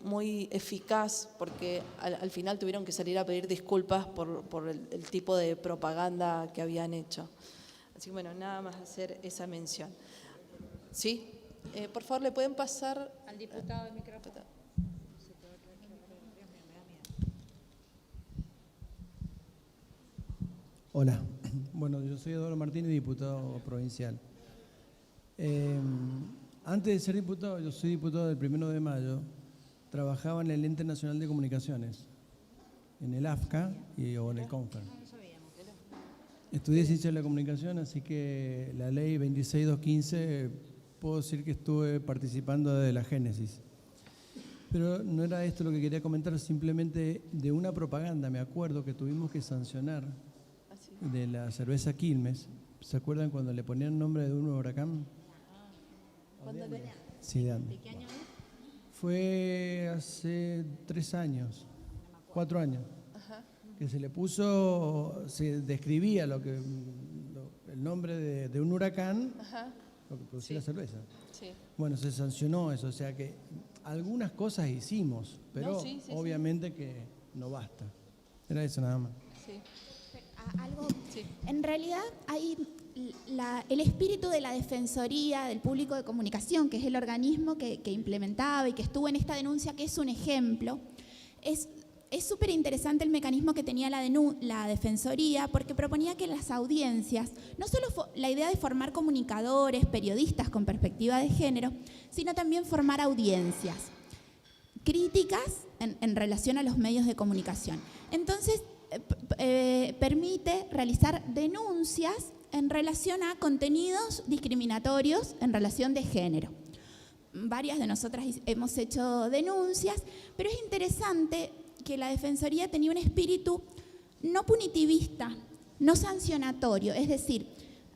muy eficaz, porque al final tuvieron que salir a pedir disculpas por el tipo de propaganda que habían hecho. Así que bueno, nada más hacer esa mención. ¿Sí? Por favor, ¿le pueden pasar al diputado el micrófono? Hola, bueno, yo soy Eduardo Martínez, diputado provincial. Antes de ser diputado, yo soy diputado del 1 de mayo, trabajaba en el Ente Nacional de Comunicaciones, en el AFCA o en el CONFER. Estudié Ciencia de la Comunicación, así que la ley 26215, puedo decir que estuve participando de la génesis. Pero no era esto lo que quería comentar, simplemente de una propaganda, me acuerdo que tuvimos que sancionar de la cerveza Quilmes. ¿Se acuerdan cuando le ponían nombre de un huracán? Sí, ¿de qué año es? Fue hace 3 años, 4 años. Ajá. Que se le puso, se describía el nombre de un huracán. Ajá. Lo que producía la cerveza. Sí. Bueno, se sancionó eso, o sea que algunas cosas hicimos, pero obviamente que no basta. Era eso nada más. Sí. En realidad hay el espíritu de la Defensoría del Público de Comunicación, que es el organismo que implementaba y que estuvo en esta denuncia, que es un ejemplo. Es súper interesante el mecanismo que tenía la Defensoría, porque proponía que las audiencias, no solo la idea de formar comunicadores, periodistas con perspectiva de género, sino también formar audiencias críticas en relación a los medios de comunicación. Entonces, permite realizar denuncias en relación a contenidos discriminatorios en relación de género. Varias de nosotras hemos hecho denuncias, pero es interesante que la Defensoría tenía un espíritu no punitivista, no sancionatorio, es decir,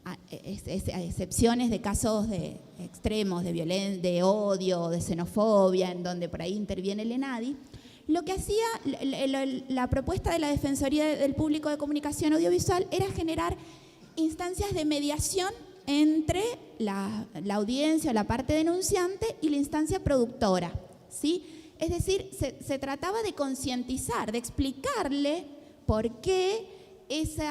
a excepciones de casos de extremos, de violencia, de odio, de xenofobia, en donde por ahí interviene el ENADI. Lo que hacía la propuesta de la Defensoría del Público de Comunicación Audiovisual era generar instancias de mediación entre la audiencia o la parte denunciante y la instancia productora, ¿sí? Es decir, se trataba de concientizar, de explicarle por qué ese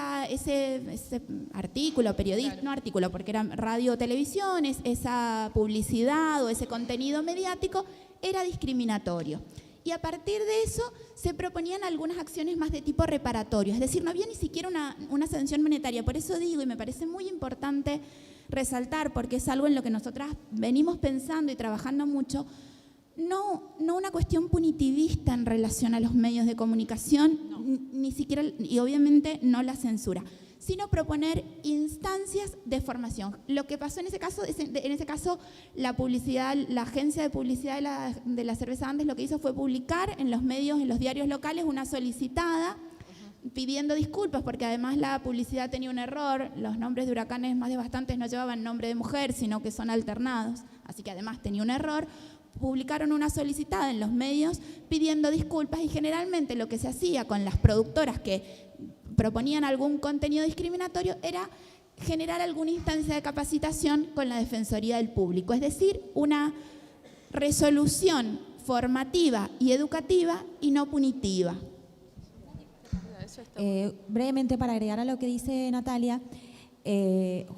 artículo, periodista, claro, no artículo, porque eran radio o televisión, esa publicidad o ese contenido mediático era discriminatorio. Y a partir de eso se proponían algunas acciones más de tipo reparatorio, es decir, no había ni siquiera una sanción monetaria. Por eso digo, y me parece muy importante resaltar, porque es algo en lo que nosotras venimos pensando y trabajando mucho, no una cuestión punitivista en relación a los medios de comunicación, no, ni siquiera, y obviamente no la censura, sino proponer instancias de formación. Lo que pasó en ese caso, la publicidad, la agencia de publicidad de la cerveza Andes lo que hizo fue publicar en los medios, en los diarios locales, una solicitada pidiendo disculpas, porque además la publicidad tenía un error, los nombres de huracanes más devastantes no llevaban nombre de mujer, sino que son alternados, así que además tenía un error. Publicaron una solicitada en los medios pidiendo disculpas y generalmente lo que se hacía con las productoras que proponían algún contenido discriminatorio era generar alguna instancia de capacitación con la Defensoría del Público, es decir, una resolución formativa y educativa y no punitiva. Brevemente, para agregar a lo que dice Natalia,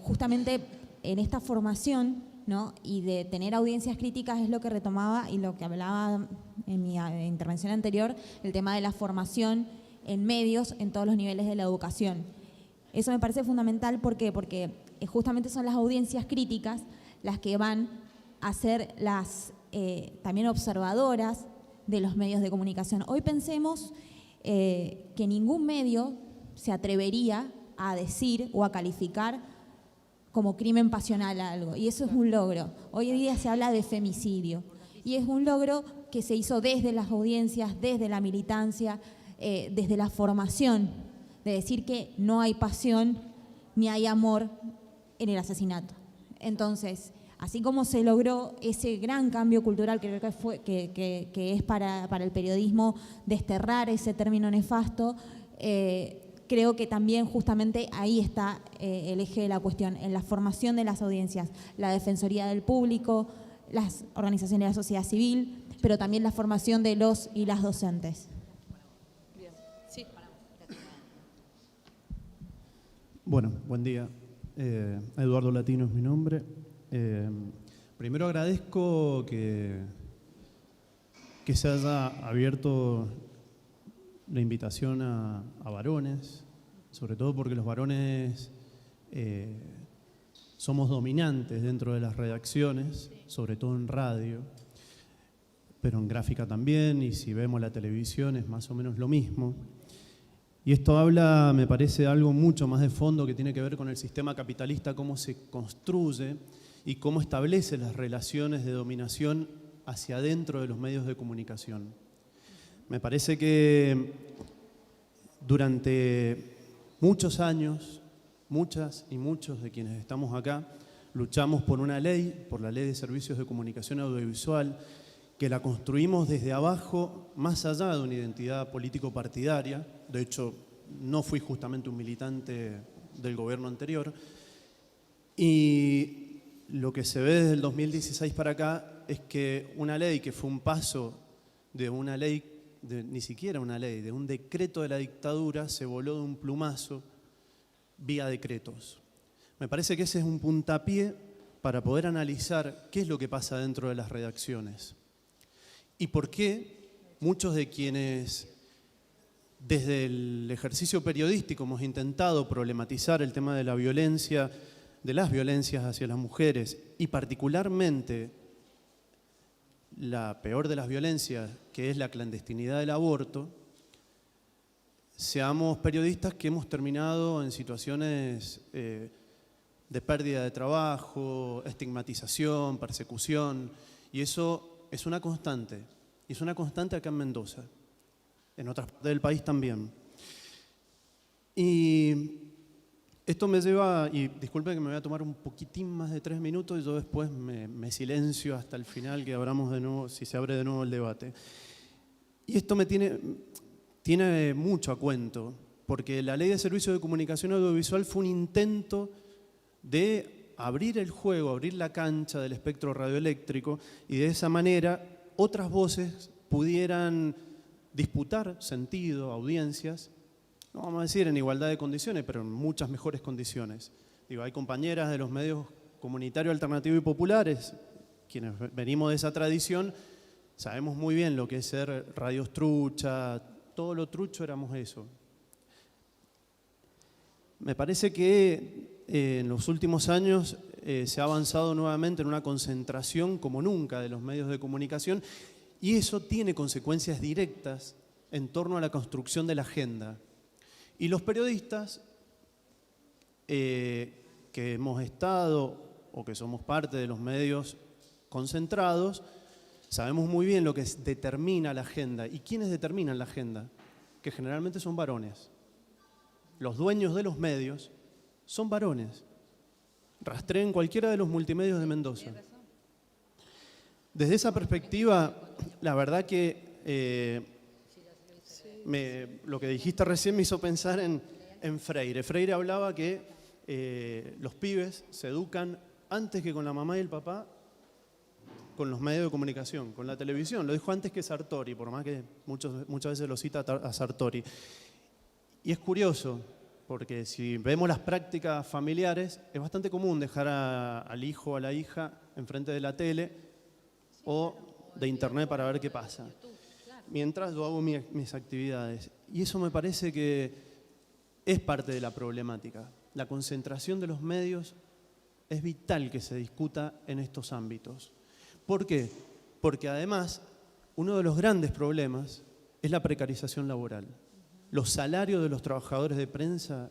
justamente en esta formación, ¿no?, y de tener audiencias críticas es lo que retomaba y lo que hablaba en mi intervención anterior, el tema de la formación en medios en todos los niveles de la educación. Eso me parece fundamental porque justamente son las audiencias críticas las que van a ser las también observadoras de los medios de comunicación. Hoy pensemos que ningún medio se atrevería a decir o a calificar como crimen pasional algo, y eso es un logro. Hoy en día se habla de femicidio, y es un logro que se hizo desde las audiencias, desde la militancia, desde la formación, de decir que no hay pasión ni hay amor en el asesinato. Entonces, así como se logró ese gran cambio cultural que creo que es para el periodismo desterrar ese término nefasto, creo que también justamente ahí está el eje de la cuestión, en la formación de las audiencias, la Defensoría del Público, las organizaciones de la sociedad civil, pero también la formación de los y las docentes. Bien. Sí. Bueno, buen día. Eduardo Latino es mi nombre. Primero agradezco que se haya abierto la invitación a varones, sobre todo porque los varones somos dominantes dentro de las redacciones, sobre todo en radio, pero en gráfica también, y si vemos la televisión es más o menos lo mismo. Y esto habla, me parece, algo mucho más de fondo que tiene que ver con el sistema capitalista, cómo se construye y cómo establece las relaciones de dominación hacia adentro de los medios de comunicación. Me parece que durante muchos años, muchas y muchos de quienes estamos acá, luchamos por una ley, por la Ley de Servicios de Comunicación Audiovisual, que la construimos desde abajo, más allá de una identidad político-partidaria. De hecho, no fui justamente un militante del gobierno anterior. Y lo que se ve desde el 2016 para acá es que una ley que fue un paso de una ley, ni siquiera una ley, de un decreto de la dictadura, se voló de un plumazo vía decretos. Me parece que ese es un puntapié para poder analizar qué es lo que pasa dentro de las redacciones y por qué muchos de quienes desde el ejercicio periodístico hemos intentado problematizar el tema de la violencia, de las violencias hacia las mujeres y particularmente la peor de las violencias, que es la clandestinidad del aborto, seamos periodistas que hemos terminado en situaciones de pérdida de trabajo, estigmatización, persecución, y eso es una constante, y es una constante acá en Mendoza, en otras partes del país también. Y esto me lleva, y disculpen que me voy a tomar un poquitín más de 3 minutos y yo después me silencio hasta el final que abramos de nuevo, si se abre de nuevo el debate. Y esto me tiene mucho a cuento, porque la Ley de Servicios de Comunicación Audiovisual fue un intento de abrir el juego, abrir la cancha del espectro radioeléctrico y de esa manera otras voces pudieran disputar sentido, audiencias, no vamos a decir en igualdad de condiciones, pero en muchas mejores condiciones. Digo, hay compañeras de los medios comunitarios, alternativos y populares, quienes venimos de esa tradición, sabemos muy bien lo que es ser radios trucha, todo lo trucho éramos eso. Me parece que en los últimos años se ha avanzado nuevamente en una concentración como nunca de los medios de comunicación y eso tiene consecuencias directas en torno a la construcción de la agenda. Y los periodistas que hemos estado o que somos parte de los medios concentrados, sabemos muy bien lo que determina la agenda. ¿Y quiénes determinan la agenda? Que generalmente son varones. Los dueños de los medios son varones. Rastreen cualquiera de los multimedios de Mendoza. Desde esa perspectiva, la verdad que lo que dijiste recién me hizo pensar en Freire. Freire hablaba que los pibes se educan antes que con la mamá y el papá, con los medios de comunicación, con la televisión. Lo dijo antes que Sartori, por más que muchas veces lo cita a Sartori. Y es curioso, porque si vemos las prácticas familiares, es bastante común dejar al hijo o a la hija enfrente de la tele o de internet para ver qué pasa, mientras yo hago mis actividades. Y eso me parece que es parte de la problemática. La concentración de los medios es vital que se discuta en estos ámbitos. ¿Por qué? Porque además, uno de los grandes problemas es la precarización laboral. Los salarios de los trabajadores de prensa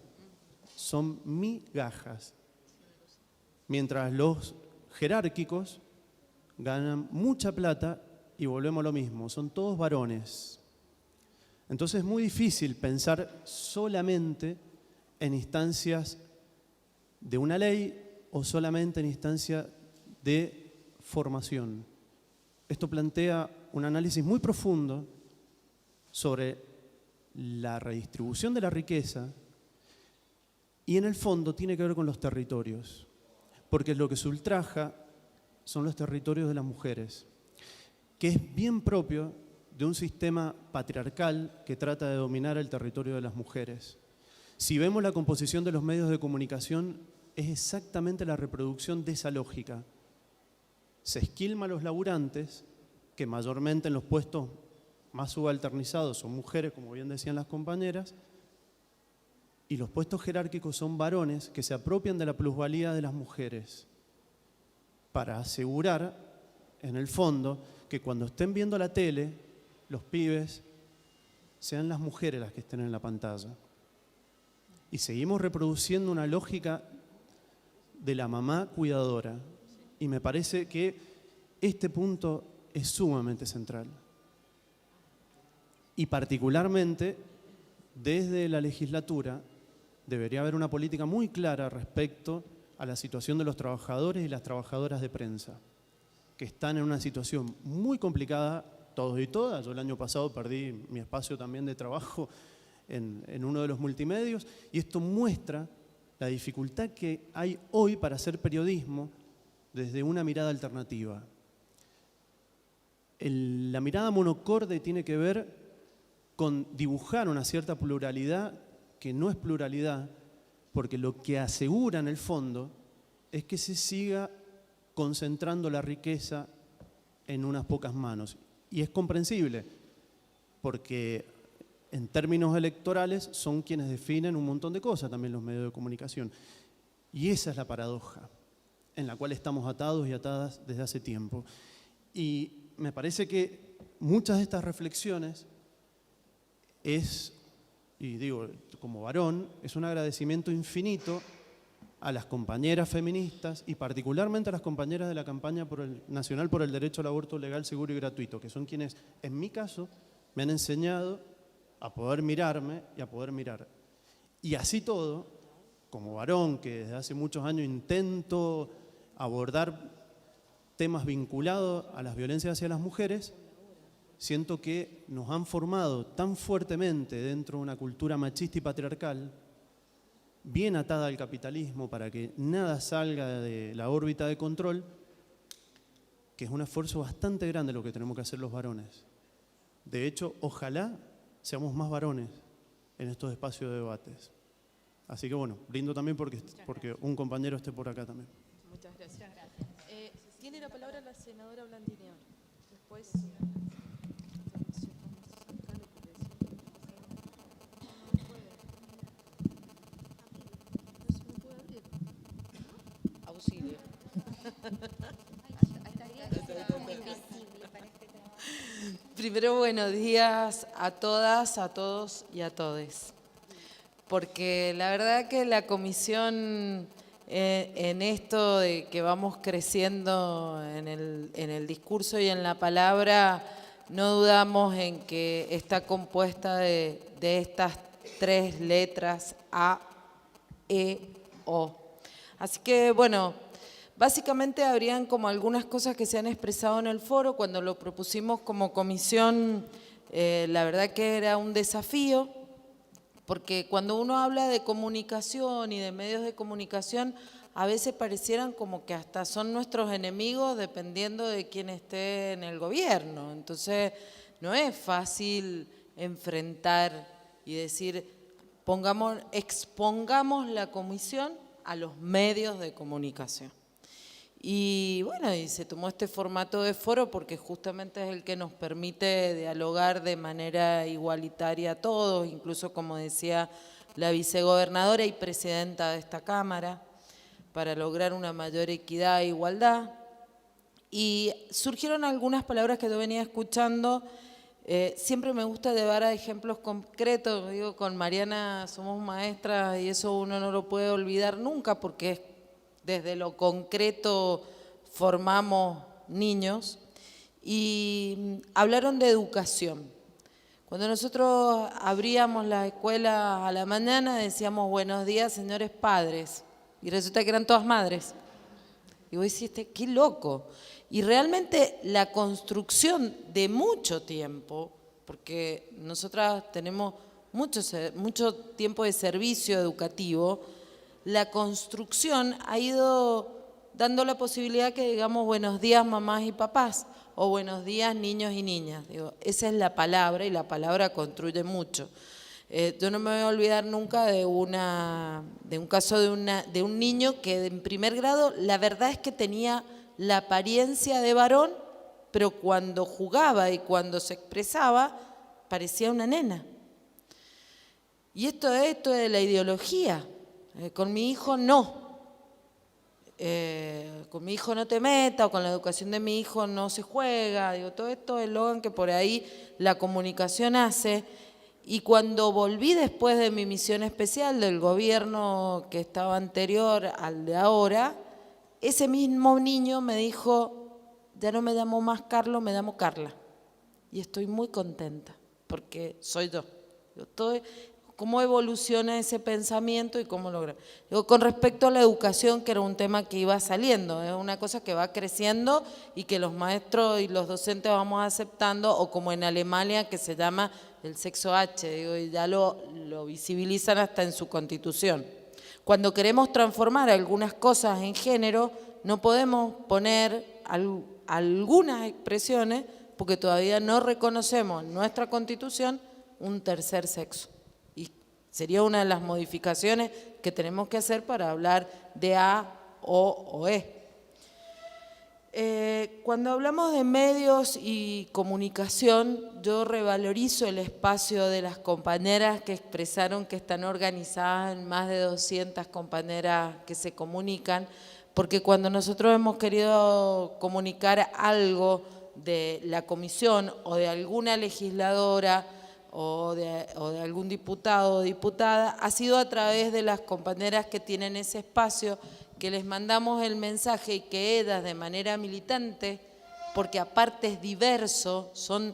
son migajas, mientras los jerárquicos ganan mucha plata y volvemos a lo mismo, son todos varones. Entonces es muy difícil pensar solamente en instancias de una ley o solamente en instancias de formación. Esto plantea un análisis muy profundo sobre la redistribución de la riqueza y en el fondo tiene que ver con los territorios, porque lo que se ultraja son los territorios de las mujeres, que es bien propio de un sistema patriarcal que trata de dominar el territorio de las mujeres. Si vemos la composición de los medios de comunicación, es exactamente la reproducción de esa lógica. Se esquilma a los laburantes, que mayormente en los puestos más subalternizados son mujeres, como bien decían las compañeras, y los puestos jerárquicos son varones que se apropian de la plusvalía de las mujeres para asegurar, en el fondo, que cuando estén viendo la tele, los pibes sean las mujeres las que estén en la pantalla. Y seguimos reproduciendo una lógica de la mamá cuidadora. Y me parece que este punto es sumamente central. Y particularmente, desde la legislatura, debería haber una política muy clara respecto a la situación de los trabajadores y las trabajadoras de prensa, que están en una situación muy complicada, todos y todas. Yo el año pasado perdí mi espacio también de trabajo en uno de los multimedios, y esto muestra la dificultad que hay hoy para hacer periodismo desde una mirada alternativa. La mirada monocorde tiene que ver con dibujar una cierta pluralidad que no es pluralidad, porque lo que asegura en el fondo es que se siga concentrando la riqueza en unas pocas manos. Y es comprensible, porque en términos electorales son quienes definen un montón de cosas, también los medios de comunicación. Y esa es la paradoja en la cual estamos atados y atadas desde hace tiempo. Y me parece que muchas de estas reflexiones y digo, como varón, es un agradecimiento infinito a las compañeras feministas y particularmente a las compañeras de la campaña nacional por el derecho al aborto legal, seguro y gratuito, que son quienes, en mi caso, me han enseñado a poder mirarme y a poder mirar. Y así todo, como varón que desde hace muchos años intento abordar temas vinculados a las violencias hacia las mujeres, siento que nos han formado tan fuertemente dentro de una cultura machista y patriarcal, bien atada al capitalismo para que nada salga de la órbita de control, que es un esfuerzo bastante grande lo que tenemos que hacer los varones. De hecho, ojalá seamos más varones en estos espacios de debates. Así que bueno, brindo también porque un compañero esté por acá también. Muchas gracias. Tiene la palabra la senadora Blandini. Después... Auxilio. Primero, buenos días a todas, a todos y a todes. porque la verdad que la comisión, en esto de que vamos creciendo en el discurso y en la palabra, no dudamos en que está compuesta de estas 3 letras A, E, O. Así que, bueno, básicamente habrían como algunas cosas que se han expresado en el foro. Cuando lo propusimos como comisión, la verdad que era un desafío, porque cuando uno habla de comunicación y de medios de comunicación, a veces parecieran como que hasta son nuestros enemigos dependiendo de quién esté en el gobierno. Entonces, no es fácil enfrentar y decir, expongamos la comisión a los medios de comunicación. Y bueno, y se tomó este formato de foro porque justamente es el que nos permite dialogar de manera igualitaria a todos, incluso como decía la vicegobernadora y presidenta de esta Cámara, para lograr una mayor equidad e igualdad. Y surgieron algunas palabras que yo venía escuchando. Siempre me gusta llevar a ejemplos concretos. Digo, con Mariana somos maestras y eso uno no lo puede olvidar nunca porque desde lo concreto formamos niños. Y hablaron de educación. Cuando nosotros abríamos la escuela a la mañana decíamos buenos días señores padres. Y resulta que eran todas madres. Y vos decís, qué loco. Y realmente la construcción de mucho tiempo, porque nosotras tenemos mucho tiempo de servicio educativo, la construcción ha ido dando la posibilidad que digamos buenos días mamás y papás, o buenos días niños y niñas. Digo, esa es la palabra y la palabra construye mucho. Yo no me voy a olvidar nunca de un caso de un niño que en primer grado la verdad es que tenía la apariencia de varón, pero cuando jugaba y cuando se expresaba parecía una nena. Y esto es de la ideología. Con mi hijo no. Con mi hijo no te metas, o con la educación de mi hijo no se juega. Digo, todo esto es eslogan que por ahí la comunicación hace. Y cuando volví después de mi misión especial del gobierno que estaba anterior al de ahora, ese mismo niño me dijo, ya no me llamo más Carlos, me llamo Carla. Y estoy muy contenta, porque soy yo. ¿Cómo evoluciona ese pensamiento y cómo logra? Digo, con respecto a la educación, que era un tema que iba saliendo, es una cosa que va creciendo y que los maestros y los docentes vamos aceptando, o como en Alemania que se llama el sexo H, digo, y ya lo visibilizan hasta en su constitución. Cuando queremos transformar algunas cosas en género, no podemos poner algunas expresiones porque todavía no reconocemos en nuestra constitución un tercer sexo. Sería una de las modificaciones que tenemos que hacer para hablar de A, O E. Cuando hablamos de medios y comunicación, yo revalorizo el espacio de las compañeras que expresaron que están organizadas en más de 200 compañeras que se comunican, porque cuando nosotros hemos querido comunicar algo de la comisión o de alguna legisladora, o de algún diputado o diputada, ha sido a través de las compañeras que tienen ese espacio que les mandamos el mensaje y que ellas de manera militante, porque aparte es diverso, son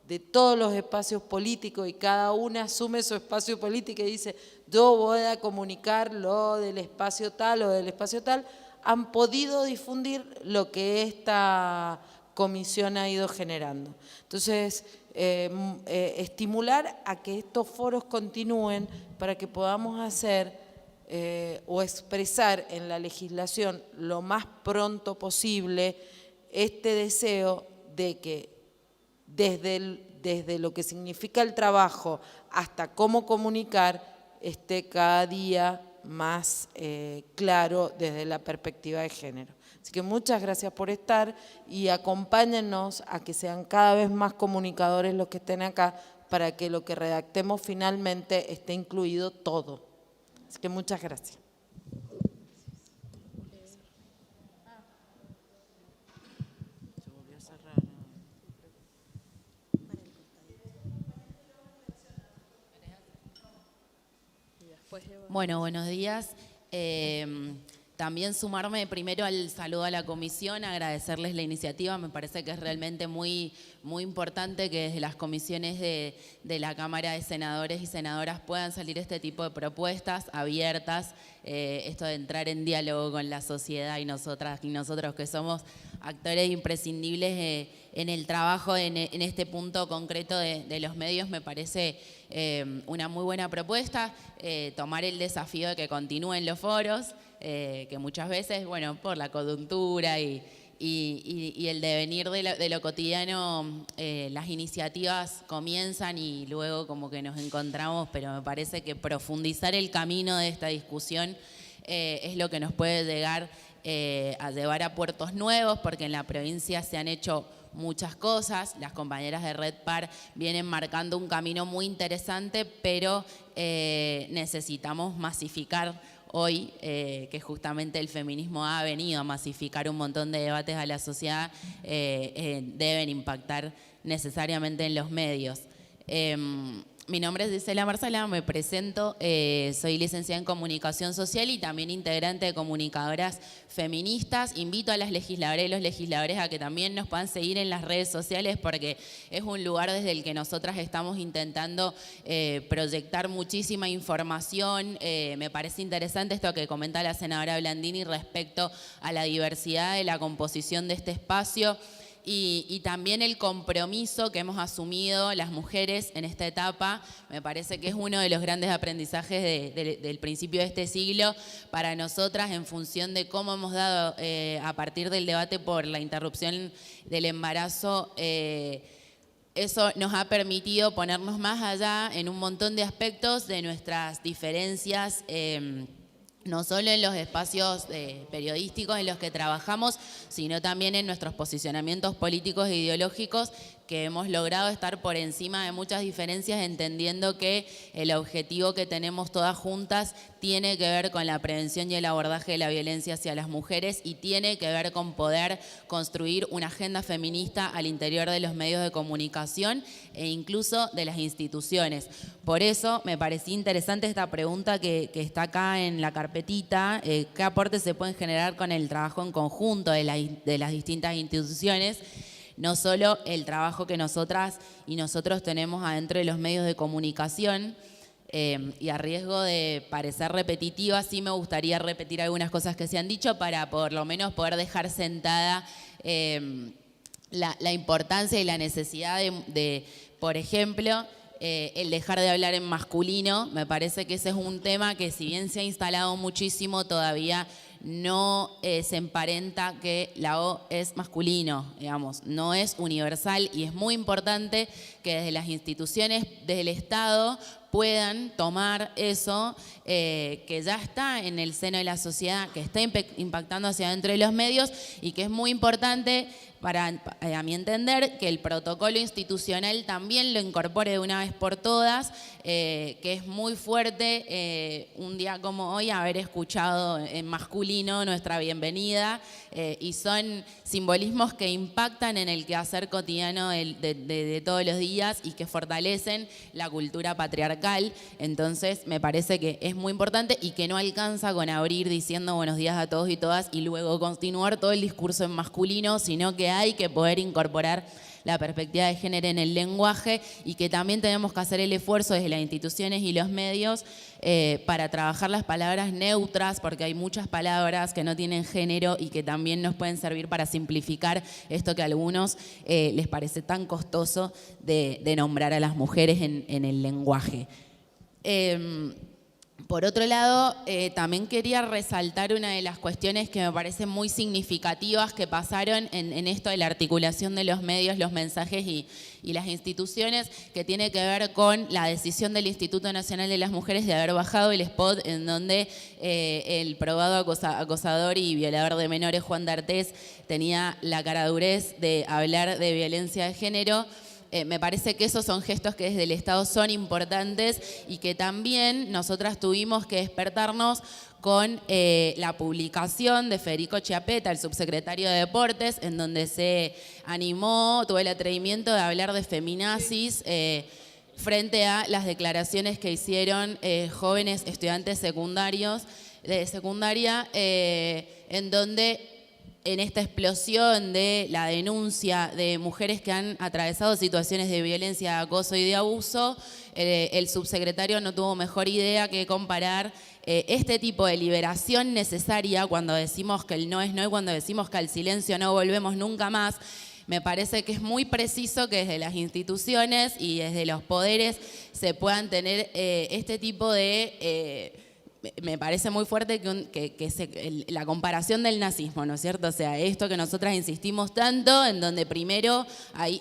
de todos los espacios políticos y cada una asume su espacio político y dice yo voy a comunicar lo del espacio tal o del espacio tal, han podido difundir lo que esta comisión ha ido generando. Entonces, estimular a que estos foros continúen para que podamos hacer o expresar en la legislación lo más pronto posible este deseo de que desde lo que significa el trabajo hasta cómo comunicar esté cada día más claro desde la perspectiva de género. Así que muchas gracias por estar y acompáñennos a que sean cada vez más comunicadores los que estén acá para que lo que redactemos finalmente esté incluido todo. Así que muchas gracias. Bueno, buenos días. También sumarme primero al saludo a la comisión, agradecerles la iniciativa. Me parece que es realmente muy importante que desde las comisiones de la Cámara de Senadores y Senadoras puedan salir este tipo de propuestas abiertas, esto de entrar en diálogo con la sociedad y nosotras y nosotros que somos actores imprescindibles en el trabajo en este punto concreto de los medios. Me parece una muy buena propuesta, tomar el desafío de que continúen los foros, que muchas veces, bueno, por la coyuntura y el devenir de lo cotidiano, las iniciativas comienzan y luego como que nos encontramos, pero me parece que profundizar el camino de esta discusión es lo que nos puede llegar a llevar a puertos nuevos, porque en la provincia se han hecho muchas cosas. Las compañeras de Red Par vienen marcando un camino muy interesante, pero necesitamos masificar hoy, que justamente el feminismo ha venido a masificar un montón de debates a la sociedad, deben impactar necesariamente en los medios. Mi nombre es Gisela Marcela, me presento, soy licenciada en Comunicación Social y también integrante de Comunicadoras Feministas. Invito a las legisladoras y los legisladores a que también nos puedan seguir en las redes sociales, porque es un lugar desde el que nosotras estamos intentando proyectar muchísima información. Me parece interesante esto que comenta la senadora Blandini respecto a la diversidad de la composición de este espacio. Y también el compromiso que hemos asumido las mujeres en esta etapa, me parece que es uno de los grandes aprendizajes del principio de este siglo para nosotras, en función de cómo hemos dado a partir del debate por la interrupción del embarazo. Eso nos ha permitido ponernos más allá en un montón de aspectos de nuestras diferencias, no solo en los espacios periodísticos en los que trabajamos, sino también en nuestros posicionamientos políticos e ideológicos, que hemos logrado estar por encima de muchas diferencias, entendiendo que el objetivo que tenemos todas juntas tiene que ver con la prevención y el abordaje de la violencia hacia las mujeres, y tiene que ver con poder construir una agenda feminista al interior de los medios de comunicación e incluso de las instituciones. Por eso me parecía interesante esta pregunta que está acá en la carpetita: ¿qué aportes se pueden generar con el trabajo en conjunto de las distintas instituciones? No solo el trabajo que nosotras y nosotros tenemos adentro de los medios de comunicación, y a riesgo de parecer repetitiva, sí me gustaría repetir algunas cosas que se han dicho para por lo menos poder dejar sentada la importancia y la necesidad de por ejemplo, el dejar de hablar en masculino. Me parece que ese es un tema que, si bien se ha instalado muchísimo, todavía no se emparenta que la O es masculino, digamos, no es universal, y es muy importante que desde las instituciones, desde el Estado, puedan tomar eso que ya está en el seno de la sociedad, que está impactando hacia adentro de los medios, y que es muy importante, a mi entender, que el protocolo institucional también lo incorpore de una vez por todas, que es muy fuerte un día como hoy haber escuchado en masculino nuestra bienvenida, y son simbolismos que impactan en el quehacer cotidiano de todos los días y que fortalecen la cultura patriarcal. Entonces me parece que es muy importante y que no alcanza con abrir diciendo buenos días a todos y todas y luego continuar todo el discurso en masculino, sino que hay que poder incorporar la perspectiva de género en el lenguaje, y que también tenemos que hacer el esfuerzo desde las instituciones y los medios para trabajar las palabras neutras, porque hay muchas palabras que no tienen género y que también nos pueden servir para simplificar esto que a algunos les parece tan costoso de nombrar a las mujeres en el lenguaje. Por otro lado, también quería resaltar una de las cuestiones que me parecen muy significativas que pasaron en esto de la articulación de los medios, los mensajes y las instituciones, que tiene que ver con la decisión del Instituto Nacional de las Mujeres de haber bajado el spot en donde el probado acosador y violador de menores, Juan D'Artés, tenía la caradurez de hablar de violencia de género. Me parece que esos son gestos que desde el Estado son importantes, y que también nosotras tuvimos que despertarnos con la publicación de Federico Chiappetta, el subsecretario de Deportes, en donde se animó, tuvo el atrevimiento de hablar de feminazis, frente a las declaraciones que hicieron jóvenes estudiantes secundarios de secundaria, en donde en esta explosión de la denuncia de mujeres que han atravesado situaciones de violencia, de acoso y de abuso, el subsecretario no tuvo mejor idea que comparar este tipo de liberación necesaria cuando decimos que el no es no y cuando decimos que al silencio no volvemos nunca más. Me parece que es muy preciso que desde las instituciones y desde los poderes se puedan tener este tipo de... me parece muy fuerte la comparación del nazismo, ¿no es cierto? O sea, esto que nosotras insistimos tanto, en donde primero hay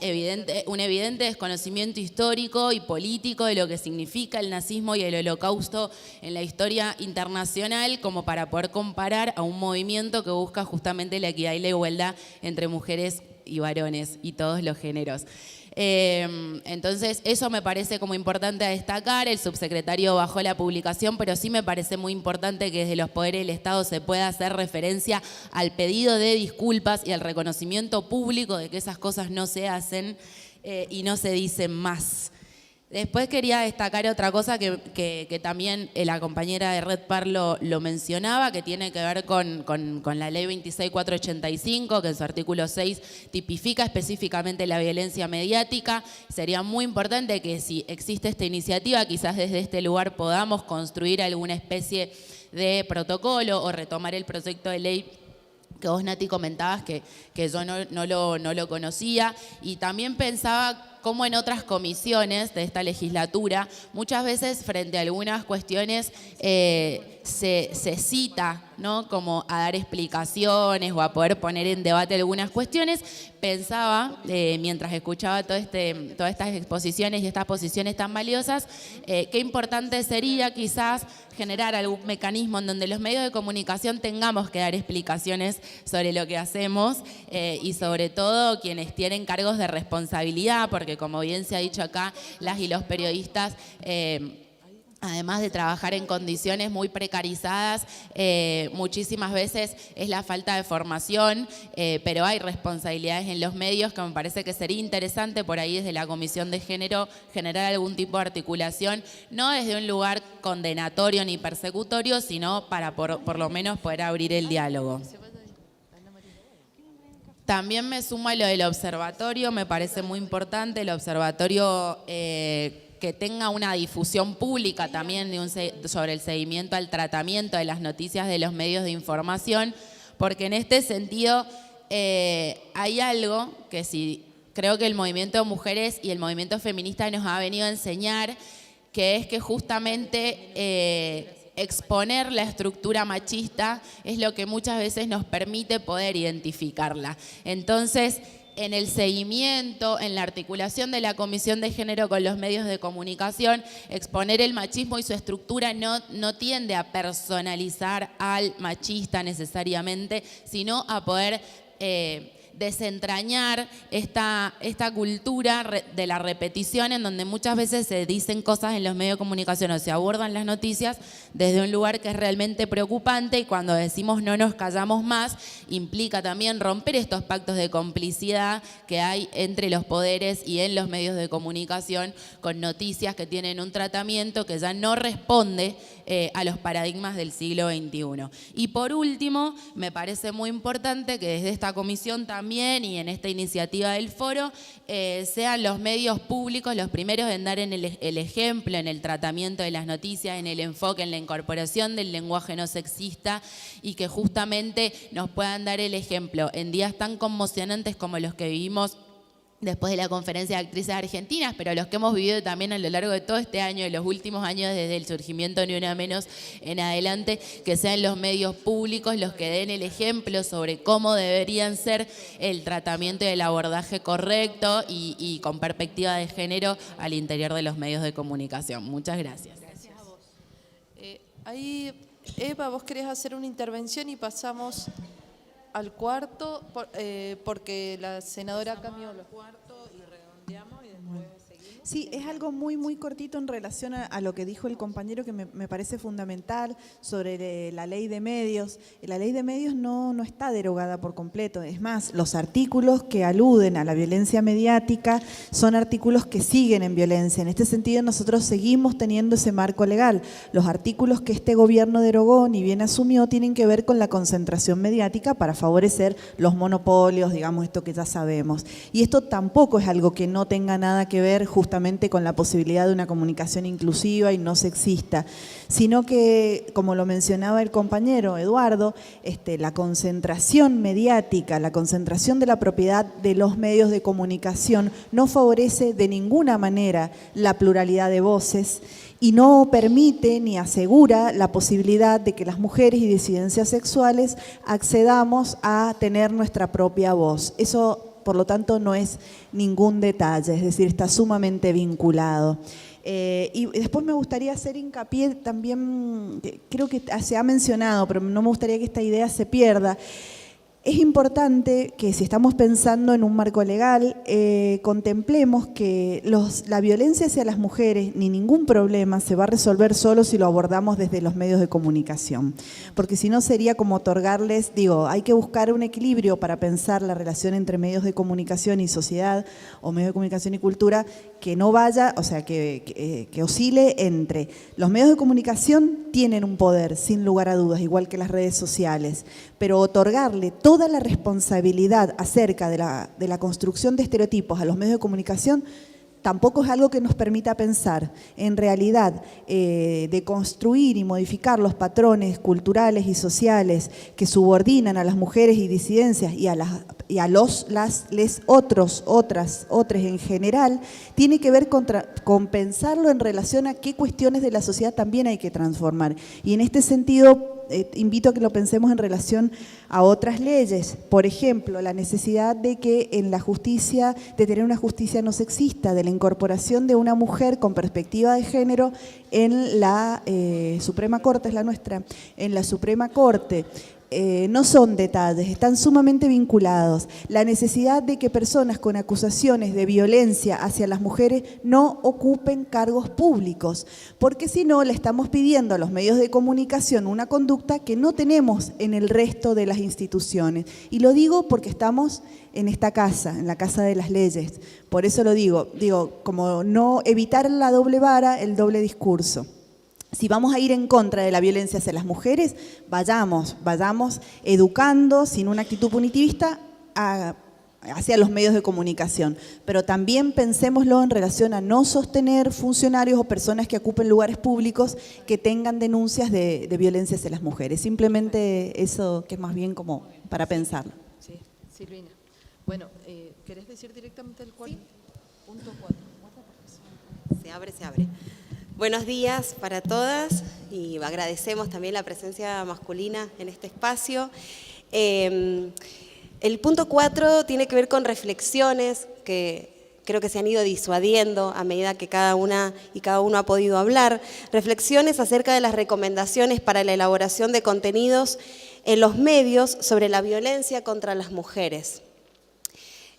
un evidente desconocimiento histórico y político de lo que significa el nazismo y el holocausto en la historia internacional, como para poder comparar a un movimiento que busca justamente la equidad y la igualdad entre mujeres y varones y todos los géneros. Entonces eso me parece como importante a destacar. El subsecretario bajó la publicación, pero sí me parece muy importante que desde los poderes del Estado se pueda hacer referencia al pedido de disculpas y al reconocimiento público de que esas cosas no se hacen y no se dicen más. Después quería destacar otra cosa que también la compañera de Red Par lo mencionaba, que tiene que ver con la ley 26485, que en su artículo 6 tipifica específicamente la violencia mediática. Sería muy importante que si existe esta iniciativa, quizás desde este lugar podamos construir alguna especie de protocolo o retomar el proyecto de ley que vos, Nati, comentabas que yo no lo conocía, y también pensaba cómo en otras comisiones de esta legislatura, muchas veces frente a algunas cuestiones se cita, ¿no?, como a dar explicaciones o a poder poner en debate algunas cuestiones. Pensaba, mientras escuchaba todas estas exposiciones y estas posiciones tan valiosas, qué importante sería quizás generar algún mecanismo en donde los medios de comunicación tengamos que dar explicaciones sobre lo que hacemos y sobre todo quienes tienen cargos de responsabilidad, porque como bien se ha dicho acá, las y los periodistas, además de trabajar en condiciones muy precarizadas, muchísimas veces es la falta de formación, pero hay responsabilidades en los medios que me parece que sería interesante por ahí desde la Comisión de Género generar algún tipo de articulación, no desde un lugar condenatorio ni persecutorio, sino para por lo menos poder abrir el diálogo. También me sumo a lo del observatorio, me parece muy importante el observatorio que tenga una difusión pública también sobre el seguimiento al tratamiento de las noticias de los medios de información, porque en este sentido hay algo que sí creo que el movimiento de mujeres y el movimiento feminista nos ha venido a enseñar, que es que justamente exponer la estructura machista es lo que muchas veces nos permite poder identificarla. Entonces, en el seguimiento, en la articulación de la Comisión de Género con los medios de comunicación, exponer el machismo y su estructura no tiende a personalizar al machista necesariamente, sino a poder desentrañar esta cultura de la repetición, en donde muchas veces se dicen cosas en los medios de comunicación o se abordan las noticias desde un lugar que es realmente preocupante, y cuando decimos no nos callamos más, implica también romper estos pactos de complicidad que hay entre los poderes y en los medios de comunicación con noticias que tienen un tratamiento que ya no responde a los paradigmas del siglo XXI. Y por último, me parece muy importante que desde esta comisión también y en esta iniciativa del foro sean los medios públicos los primeros en dar el ejemplo en el tratamiento de las noticias, en el enfoque, en la incorporación del lenguaje no sexista, y que justamente nos puedan dar el ejemplo en días tan conmocionantes como los que vivimos después de la conferencia de actrices argentinas, pero los que hemos vivido también a lo largo de todo este año, de los últimos años, desde el surgimiento Ni Una Menos en adelante, que sean los medios públicos los que den el ejemplo sobre cómo deberían ser el tratamiento y el abordaje correcto y con perspectiva de género al interior de los medios de comunicación. Muchas gracias. Gracias a vos. Ahí, Eva, vos querés hacer una intervención y pasamos al cuarto, porque la senadora cambió los cuartos y redondeamos y después seguimos. Sí, es algo muy cortito en relación a lo que dijo el compañero que me parece fundamental sobre la ley de medios. La ley de medios no está derogada por completo. Es más, los artículos que aluden a la violencia mediática son artículos que siguen en violencia. En este sentido, nosotros seguimos teniendo ese marco legal. Los artículos que este gobierno derogó ni bien asumió tienen que ver con la concentración mediática para favorecer los monopolios, digamos, esto que ya sabemos. Y esto tampoco es algo que no tenga nada que ver justamente con la posibilidad de una comunicación inclusiva y no sexista, sino que, como lo mencionaba el compañero Eduardo, la concentración mediática, la concentración de la propiedad de los medios de comunicación no favorece de ninguna manera la pluralidad de voces y no permite ni asegura la posibilidad de que las mujeres y disidencias sexuales accedamos a tener nuestra propia voz. Eso, por lo tanto, no es ningún detalle, es decir, está sumamente vinculado. Y después me gustaría hacer hincapié también, creo que se ha mencionado, pero no me gustaría que esta idea se pierda. Es importante que si estamos pensando en un marco legal, contemplemos que la violencia hacia las mujeres ni ningún problema se va a resolver solo si lo abordamos desde los medios de comunicación. Porque si no sería como otorgarles, hay que buscar un equilibrio para pensar la relación entre medios de comunicación y sociedad, o medios de comunicación y cultura, que no vaya, o sea, que oscile entre los medios de comunicación tienen un poder, sin lugar a dudas, igual que las redes sociales, pero otorgarle toda la responsabilidad acerca de la construcción de estereotipos a los medios de comunicación tampoco es algo que nos permita pensar. En realidad, de construir y modificar los patrones culturales y sociales que subordinan a las mujeres y disidencias y a otros en general, tiene que ver con pensarlo en relación a qué cuestiones de la sociedad también hay que transformar. Y en este sentido, invito a que lo pensemos en relación a otras leyes. Por ejemplo, la necesidad de que en la justicia, de tener una justicia no sexista, de la incorporación de una mujer con perspectiva de género en la Suprema Corte, es la nuestra, en la Suprema Corte. No son detalles, están sumamente vinculados. La necesidad de que personas con acusaciones de violencia hacia las mujeres no ocupen cargos públicos, porque si no le estamos pidiendo a los medios de comunicación una conducta que no tenemos en el resto de las instituciones. Y lo digo porque estamos en esta casa, en la casa de las leyes. Por eso lo digo, como no evitar la doble vara, el doble discurso. Si vamos a ir en contra de la violencia hacia las mujeres, vayamos educando sin una actitud punitivista hacia los medios de comunicación. Pero también pensémoslo en relación a no sostener funcionarios o personas que ocupen lugares públicos que tengan denuncias de violencia hacia las mujeres. Simplemente eso, que es más bien como para pensarlo. Sí, Silvina. Bueno, ¿querés decir directamente el punto 4? Se abre. Buenos días para todas y agradecemos también la presencia masculina en este espacio. El punto 4 tiene que ver con reflexiones que creo que se han ido disuadiendo a medida que cada una y cada uno ha podido hablar. Reflexiones acerca de las recomendaciones para la elaboración de contenidos en los medios sobre la violencia contra las mujeres.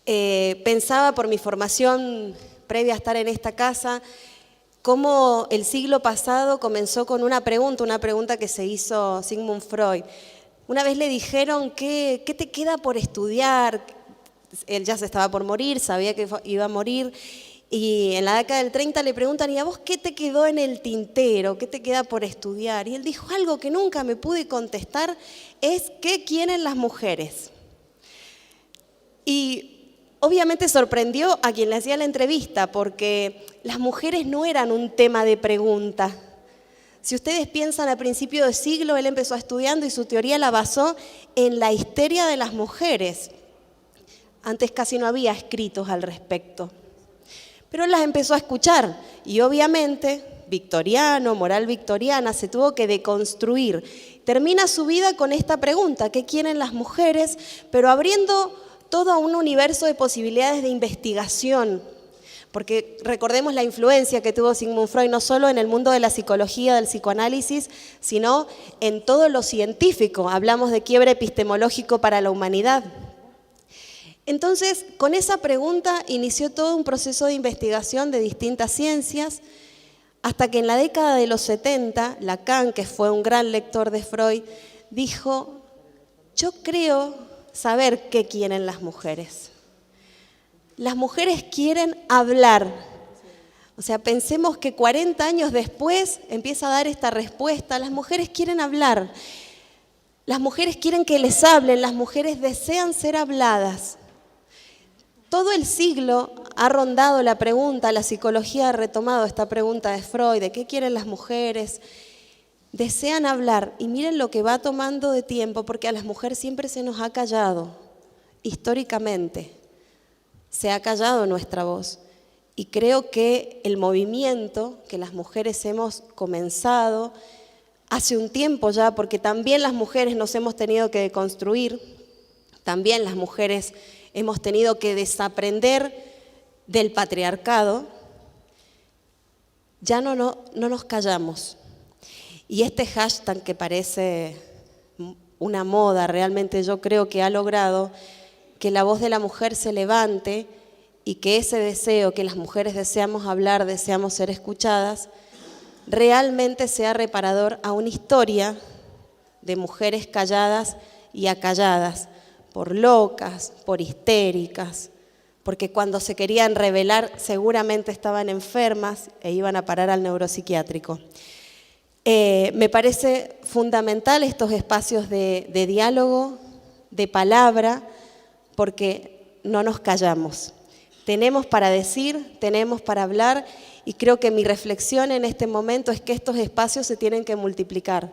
Pensaba por mi formación previa a estar en esta casa, cómo el siglo pasado comenzó con una pregunta que se hizo Sigmund Freud. Una vez le dijeron, ¿qué te queda por estudiar? Él ya se estaba por morir, sabía que iba a morir, y en la década del 30 le preguntan, ¿y a vos qué te quedó en el tintero? ¿Qué te queda por estudiar? Y él dijo, algo que nunca me pude contestar es, ¿qué quieren las mujeres? Y obviamente sorprendió a quien le hacía la entrevista porque las mujeres no eran un tema de pregunta. Si ustedes piensan a principio de siglo, él empezó estudiando y su teoría la basó en la histeria de las mujeres. Antes casi no había escritos al respecto. Pero él las empezó a escuchar y obviamente, moral victoriana, se tuvo que deconstruir. Termina su vida con esta pregunta, ¿qué quieren las mujeres? Pero abriendo todo un universo de posibilidades de investigación, porque recordemos la influencia que tuvo Sigmund Freud no solo en el mundo de la psicología, del psicoanálisis, sino en todo lo científico. Hablamos de quiebre epistemológico para la humanidad. Entonces, con esa pregunta inició todo un proceso de investigación de distintas ciencias, hasta que en la década de los 70, Lacan, que fue un gran lector de Freud, dijo, yo creo saber qué quieren las mujeres. Las mujeres quieren hablar. O sea, pensemos que 40 años después empieza a dar esta respuesta. Las mujeres quieren hablar. Las mujeres quieren que les hablen. Las mujeres desean ser habladas. Todo el siglo ha rondado la pregunta, la psicología ha retomado esta pregunta de Freud, de qué quieren las mujeres. Desean hablar, y miren lo que va tomando de tiempo, porque a las mujeres siempre se nos ha callado, históricamente. Se ha callado nuestra voz. Y creo que el movimiento que las mujeres hemos comenzado hace un tiempo ya, porque también las mujeres nos hemos tenido que deconstruir, también las mujeres hemos tenido que desaprender del patriarcado, ya no nos callamos. Y este hashtag que parece una moda, realmente yo creo que ha logrado que la voz de la mujer se levante y que ese deseo que las mujeres deseamos hablar, deseamos ser escuchadas, realmente sea reparador a una historia de mujeres calladas y acalladas, por locas, por histéricas, porque cuando se querían rebelar seguramente estaban enfermas e iban a parar al neuropsiquiátrico. Me parece fundamental estos espacios de diálogo, de palabra, porque no nos callamos. Tenemos para decir, tenemos para hablar, y creo que mi reflexión en este momento es que estos espacios se tienen que multiplicar.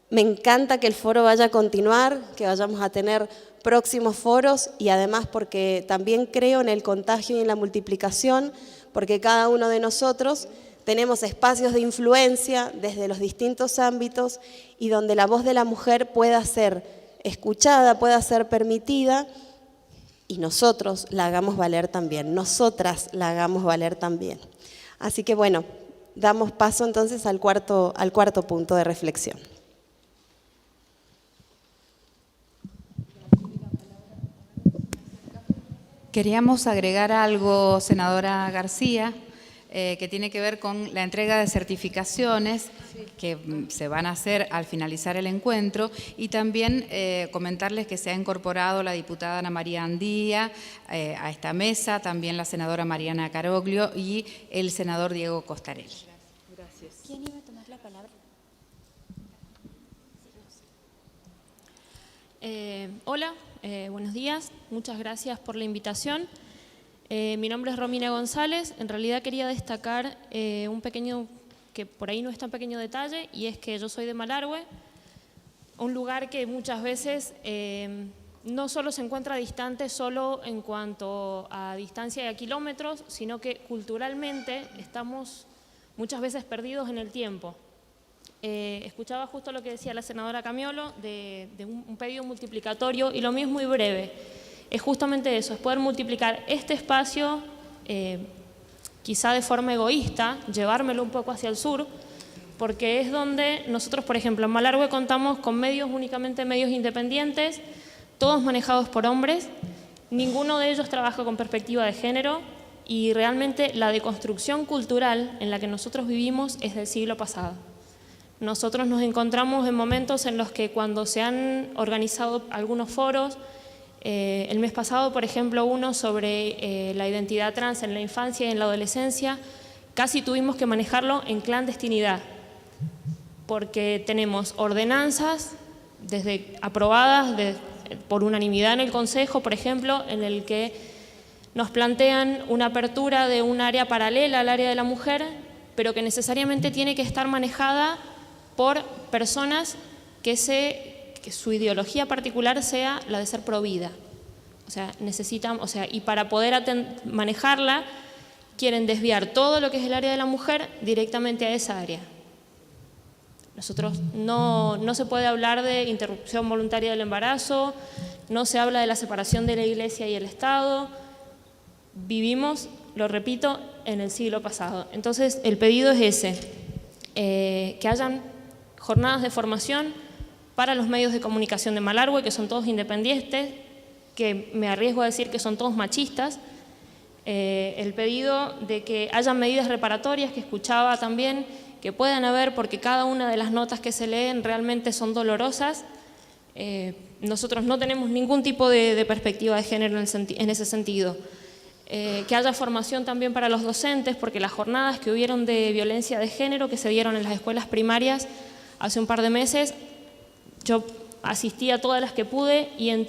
Me encanta que el foro vaya a continuar, que vayamos a tener próximos foros, y además porque también creo en el contagio y en la multiplicación, porque cada uno de nosotros tenemos espacios de influencia desde los distintos ámbitos y donde la voz de la mujer pueda ser escuchada, pueda ser permitida, y nosotros la hagamos valer también, nosotras la hagamos valer también. Así que bueno, damos paso entonces al cuarto punto de reflexión. Queríamos agregar algo, senadora García, que tiene que ver con la entrega de certificaciones que se van a hacer al finalizar el encuentro, y también comentarles que se ha incorporado la diputada Ana María Andía a esta mesa, también la senadora Mariana Caroglio y el senador Diego Costarelli. Gracias. ¿Quién iba a tomar la palabra? Hola, buenos días, muchas gracias por la invitación. Mi nombre es Romina González. En realidad quería destacar un pequeño, que por ahí no es tan pequeño detalle, y es que yo soy de Malargüe, un lugar que muchas veces no solo se encuentra distante solo en cuanto a distancia y a kilómetros, sino que culturalmente estamos muchas veces perdidos en el tiempo. Escuchaba justo lo que decía la senadora Camiolo de un pedido multiplicatorio, y lo mío es muy breve. Es justamente eso, es poder multiplicar este espacio, quizá de forma egoísta, llevármelo un poco hacia el sur, porque es donde nosotros, por ejemplo, en Malargüe contamos con medios, únicamente medios independientes, todos manejados por hombres, ninguno de ellos trabaja con perspectiva de género, y realmente la deconstrucción cultural en la que nosotros vivimos es del siglo pasado. Nosotros nos encontramos en momentos en los que cuando se han organizado algunos foros, el mes pasado, por ejemplo, uno sobre la identidad trans en la infancia y en la adolescencia, casi tuvimos que manejarlo en clandestinidad, porque tenemos ordenanzas aprobadas por unanimidad en el Consejo, por ejemplo, en el que nos plantean una apertura de un área paralela al área de la mujer, pero que necesariamente tiene que estar manejada por personas que su ideología particular sea la de ser provida. O sea, y para poder manejarla, quieren desviar todo lo que es el área de la mujer directamente a esa área. Nosotros no se puede hablar de interrupción voluntaria del embarazo, no se habla de la separación de la Iglesia y el Estado. Vivimos, lo repito, en el siglo pasado. Entonces, el pedido es ese, que hayan jornadas de formación para los medios de comunicación de Malargüe, que son todos independientes, que me arriesgo a decir que son todos machistas, el pedido de que haya medidas reparatorias, que escuchaba también, que puedan haber, porque cada una de las notas que se leen realmente son dolorosas. Nosotros no tenemos ningún tipo de perspectiva de género en ese sentido. Que haya formación también para los docentes, porque las jornadas que hubieron de violencia de género que se dieron en las escuelas primarias hace un par de meses, yo asistí a todas las que pude y en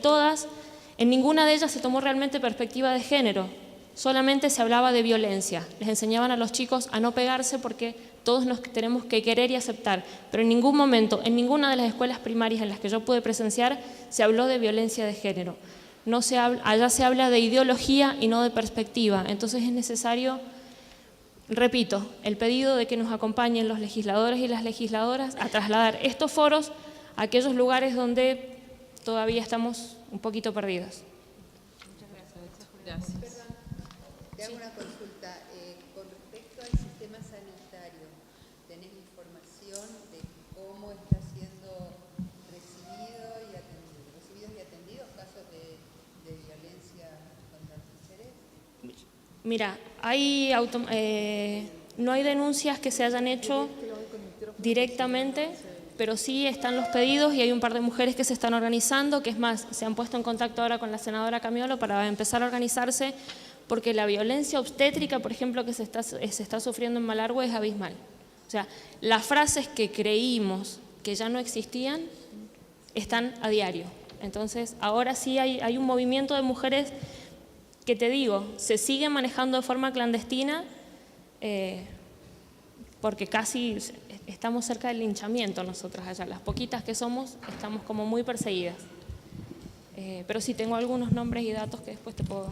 ninguna de ellas se tomó realmente perspectiva de género, solamente se hablaba de violencia. Les enseñaban a los chicos a no pegarse porque todos nos tenemos que querer y aceptar, pero en ningún momento, en ninguna de las escuelas primarias en las que yo pude presenciar, se habló de violencia de género. Allá se habla de ideología y no de perspectiva, entonces es necesario, repito, el pedido de que nos acompañen los legisladores y las legisladoras a trasladar estos foros a aquellos lugares donde todavía estamos un poquito perdidos. Gracias. Te hago una consulta. Con respecto al sistema sanitario, ¿tenés información de cómo está siendo recibidos y atendidos casos de violencia contra las mujeres? Mira, no hay denuncias que se hayan hecho directamente, pero sí están los pedidos y hay un par de mujeres que se están organizando, que es más, se han puesto en contacto ahora con la senadora Camiolo para empezar a organizarse, porque la violencia obstétrica, por ejemplo, que se está sufriendo en Malargüe es abismal. O sea, las frases que creímos que ya no existían están a diario. Entonces, ahora sí hay un movimiento de mujeres que, te digo, se sigue manejando de forma clandestina porque casi estamos cerca del linchamiento nosotras allá. Las poquitas que somos estamos como muy perseguidas. Pero sí tengo algunos nombres y datos que después te puedo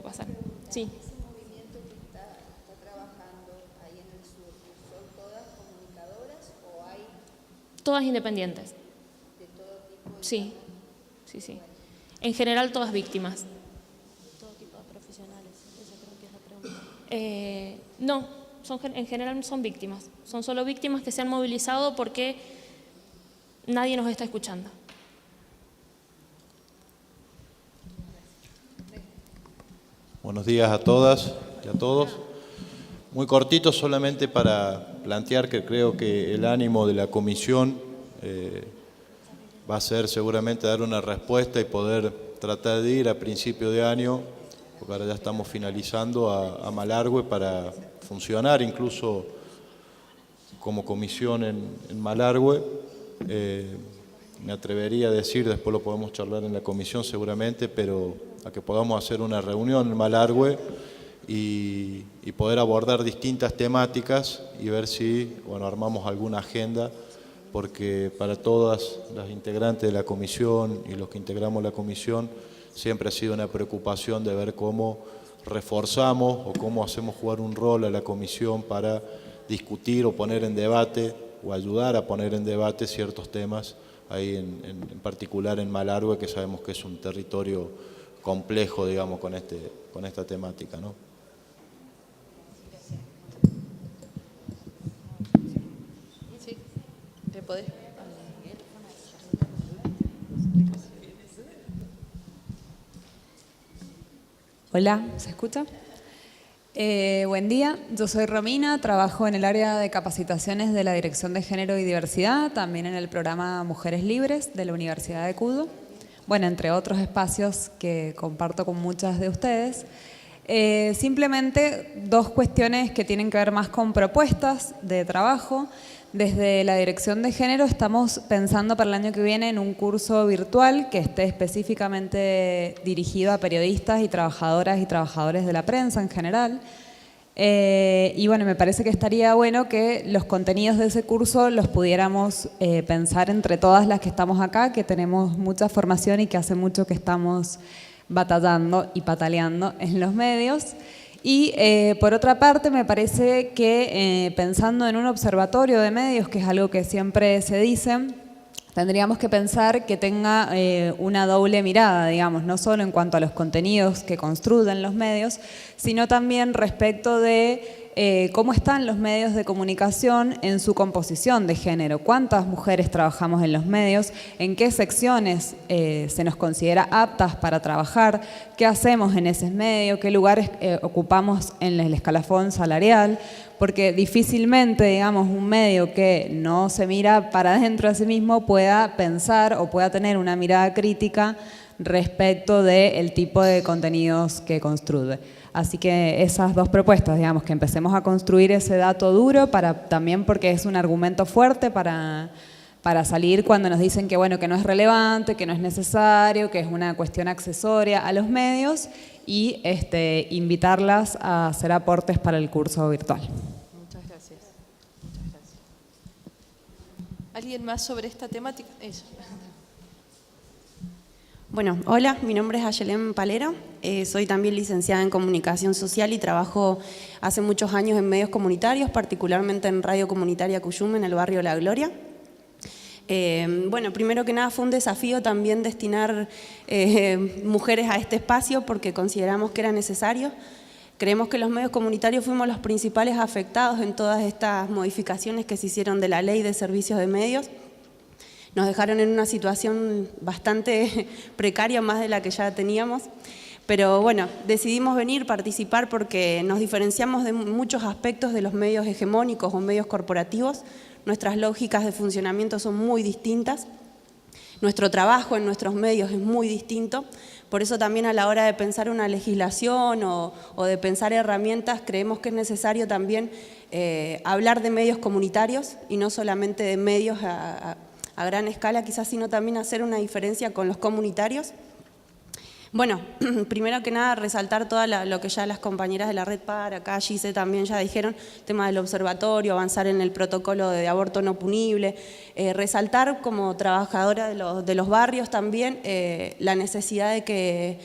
pasar. Sí. ¿Ese movimiento que está trabajando ahí en el sur, son todas comunicadoras o hay...? Todas independientes. ¿De todo tipo? Sí, sí, sí. En general todas víctimas. ¿Todo tipo de profesionales? Esa creo que es la pregunta. No, en general son víctimas. Son solo víctimas que se han movilizado porque nadie nos está escuchando. Buenos días a todas y a todos. Muy cortito, solamente para plantear que creo que el ánimo de la comisión va a ser seguramente dar una respuesta y poder tratar de ir a principio de año, porque ahora ya estamos finalizando, a Malargüe para funcionar incluso como comisión en Malargüe. Me atrevería a decir, después lo podemos charlar en la comisión seguramente, pero a que podamos hacer una reunión en Malargüe y poder abordar distintas temáticas y ver si armamos alguna agenda, porque para todas las integrantes de la comisión y los que integramos la comisión siempre ha sido una preocupación de ver cómo reforzamos o cómo hacemos jugar un rol a la comisión para discutir o poner en debate o ayudar a poner en debate ciertos temas ahí en particular en Malargüe, que sabemos que es un territorio complejo, digamos, con esta temática, ¿no? Sí, ¿te podés? Hola, ¿se escucha? Buen día, yo soy Romina, trabajo en el área de capacitaciones de la Dirección de Género y Diversidad, también en el programa Mujeres Libres de la Universidad de Cudo, bueno, entre otros espacios que comparto con muchas de ustedes. Simplemente dos cuestiones que tienen que ver más con propuestas de trabajo. Desde la Dirección de Género estamos pensando para el año que viene en un curso virtual que esté específicamente dirigido a periodistas y trabajadoras y trabajadores de la prensa en general. Y bueno, me parece que estaría bueno que los contenidos de ese curso los pudiéramos pensar entre todas las que estamos acá, que tenemos mucha formación y que hace mucho que estamos batallando y pataleando en los medios. Y por otra parte, me parece que pensando en un observatorio de medios, que es algo que siempre se dice, tendríamos que pensar que tenga una doble mirada, digamos, no solo en cuanto a los contenidos que construyen los medios, sino también respecto de cómo están los medios de comunicación en su composición de género, cuántas mujeres trabajamos en los medios, en qué secciones se nos considera aptas para trabajar, qué hacemos en ese medio, qué lugares ocupamos en el escalafón salarial, porque difícilmente, digamos, un medio que no se mira para adentro de sí mismo pueda pensar o pueda tener una mirada crítica respecto del tipo de contenidos que construye. Así que esas dos propuestas, digamos, que empecemos a construir ese dato duro también porque es un argumento fuerte para salir cuando nos dicen que, bueno, que no es relevante, que no es necesario, que es una cuestión accesoria a los medios y invitarlas a hacer aportes para el curso virtual. Muchas gracias. Muchas gracias. ¿Alguien más sobre esta temática? Bueno, hola, mi nombre es Ayelén Palera, soy también licenciada en Comunicación Social y trabajo hace muchos años en medios comunitarios, particularmente en Radio Comunitaria Cuyum, en el barrio La Gloria. Bueno, primero que nada fue un desafío también destinar mujeres a este espacio porque consideramos que era necesario. Creemos que los medios comunitarios fuimos los principales afectados en todas estas modificaciones que se hicieron de la Ley de Servicios de Medios. Nos dejaron en una situación bastante precaria, más de la que ya teníamos. Pero bueno, decidimos venir, participar, porque nos diferenciamos de muchos aspectos de los medios hegemónicos o medios corporativos. Nuestras lógicas de funcionamiento son muy distintas. Nuestro trabajo en nuestros medios es muy distinto. Por eso también a la hora de pensar una legislación o de pensar herramientas, creemos que es necesario también hablar de medios comunitarios y no solamente de medios a gran escala, quizás, sino también hacer una diferencia con los comunitarios. Bueno, primero que nada, resaltar todo lo que ya las compañeras de la Red PAR, acá Gise también ya dijeron, tema del observatorio, avanzar en el protocolo de aborto no punible, resaltar como trabajadora de los barrios también la necesidad de que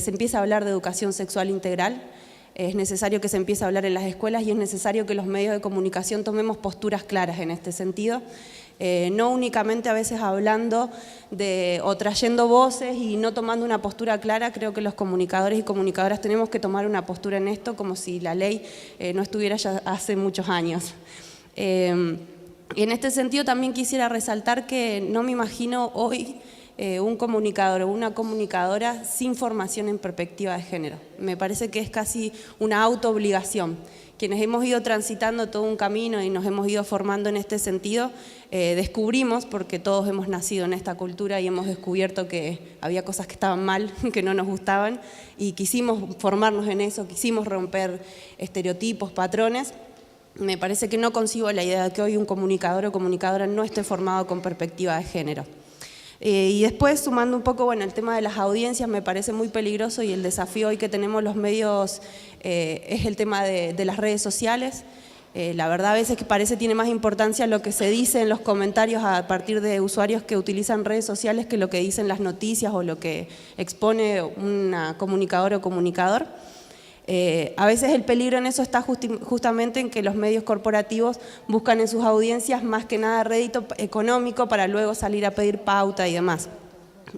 se empiece a hablar de educación sexual integral. Es necesario que se empiece a hablar en las escuelas y es necesario que los medios de comunicación tomemos posturas claras en este sentido. No únicamente a veces hablando o trayendo voces y no tomando una postura clara. Creo que los comunicadores y comunicadoras tenemos que tomar una postura en esto como si la ley no estuviera ya hace muchos años. En este sentido también quisiera resaltar que no me imagino hoy un comunicador o una comunicadora sin formación en perspectiva de género. Me parece que es casi una autoobligación. Quienes hemos ido transitando todo un camino y nos hemos ido formando en este sentido, descubrimos, porque todos hemos nacido en esta cultura y hemos descubierto que había cosas que estaban mal, que no nos gustaban, y quisimos formarnos en eso, quisimos romper estereotipos, patrones. Me parece que no concibo la idea de que hoy un comunicador o comunicadora no esté formado con perspectiva de género. Y después, sumando un poco, bueno, el tema de las audiencias me parece muy peligroso y el desafío hoy que tenemos los medios es el tema de las redes sociales. La verdad a veces que parece tiene más importancia lo que se dice en los comentarios a partir de usuarios que utilizan redes sociales que lo que dicen las noticias o lo que expone una comunicadora o comunicador. A veces el peligro en eso está justamente en que los medios corporativos buscan en sus audiencias más que nada rédito económico para luego salir a pedir pauta y demás.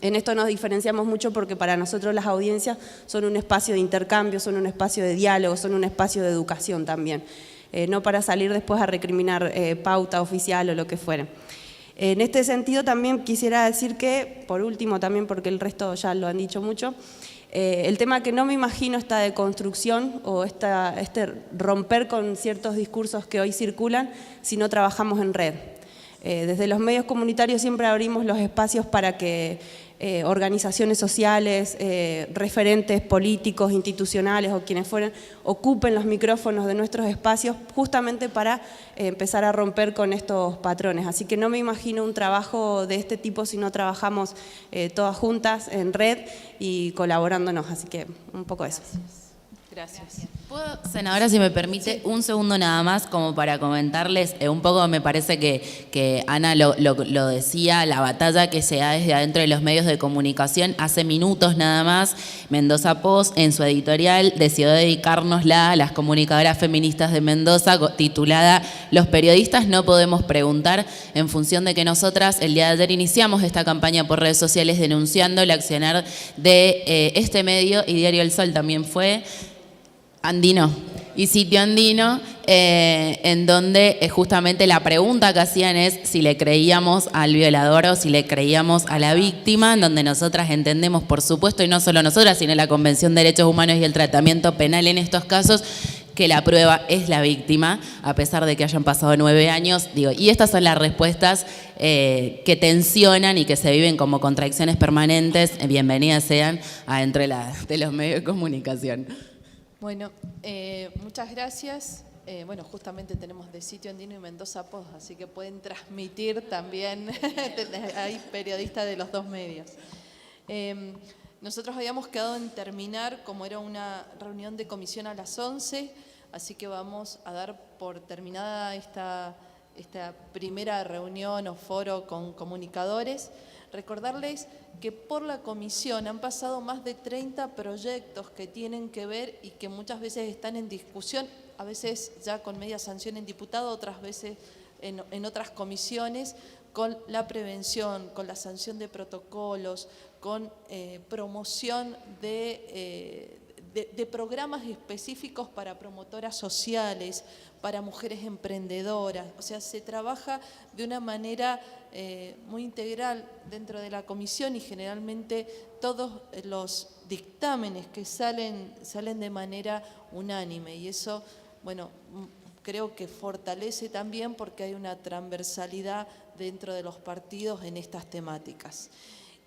En esto nos diferenciamos mucho porque para nosotros las audiencias son un espacio de intercambio, son un espacio de diálogo, son un espacio de educación también, no para salir después a recriminar pauta oficial o lo que fuera. En este sentido también quisiera decir que, por último también porque el resto ya lo han dicho mucho, el tema que no me imagino esta deconstrucción o este romper con ciertos discursos que hoy circulan si no trabajamos en red. Desde los medios comunitarios siempre abrimos los espacios para que organizaciones sociales, referentes políticos, institucionales o quienes fueran, ocupen los micrófonos de nuestros espacios justamente para empezar a romper con estos patrones. Así que no me imagino un trabajo de este tipo si no trabajamos todas juntas en red y colaborándonos. Así que un poco eso. Gracias. ¿Puedo, senadora, si me permite, un segundo nada más como para comentarles? Un poco me parece que Ana lo decía, la batalla que se da desde adentro de los medios de comunicación. Hace minutos nada más, Mendoza Post en su editorial decidió dedicárnosla a las comunicadoras feministas de Mendoza, titulada "Los periodistas no podemos preguntar", en función de que nosotras el día de ayer iniciamos esta campaña por redes sociales denunciando el accionar de este medio, y Diario El Sol también fue. Andino, y Sitio Andino, en donde justamente la pregunta que hacían es si le creíamos al violador o si le creíamos a la víctima, en donde nosotras entendemos, por supuesto, y no solo nosotras, sino la Convención de Derechos Humanos y el tratamiento penal en estos casos, que la prueba es la víctima, a pesar de que hayan pasado 9 años. Digo, y estas son las respuestas que tensionan y que se viven como contradicciones permanentes. Bienvenidas sean adentro de los medios de comunicación. Bueno, muchas gracias. Bueno, justamente tenemos de Sitio Andino y Mendoza Post, así que pueden transmitir también, hay periodistas de los dos medios. Nosotros habíamos quedado en terminar, como era una reunión de comisión a las 11, así que vamos a dar por terminada esta primera reunión o foro con comunicadores. Recordarles que por la comisión han pasado más de 30 proyectos que tienen que ver y que muchas veces están en discusión, a veces ya con media sanción en diputado, otras veces en otras comisiones, con la prevención, con la sanción de protocolos, con promoción de programas específicos para promotoras sociales, para mujeres emprendedoras. O sea, se trabaja de una manera muy integral dentro de la comisión y generalmente todos los dictámenes que salen de manera unánime. Y eso, bueno, creo que fortalece también porque hay una transversalidad dentro de los partidos en estas temáticas.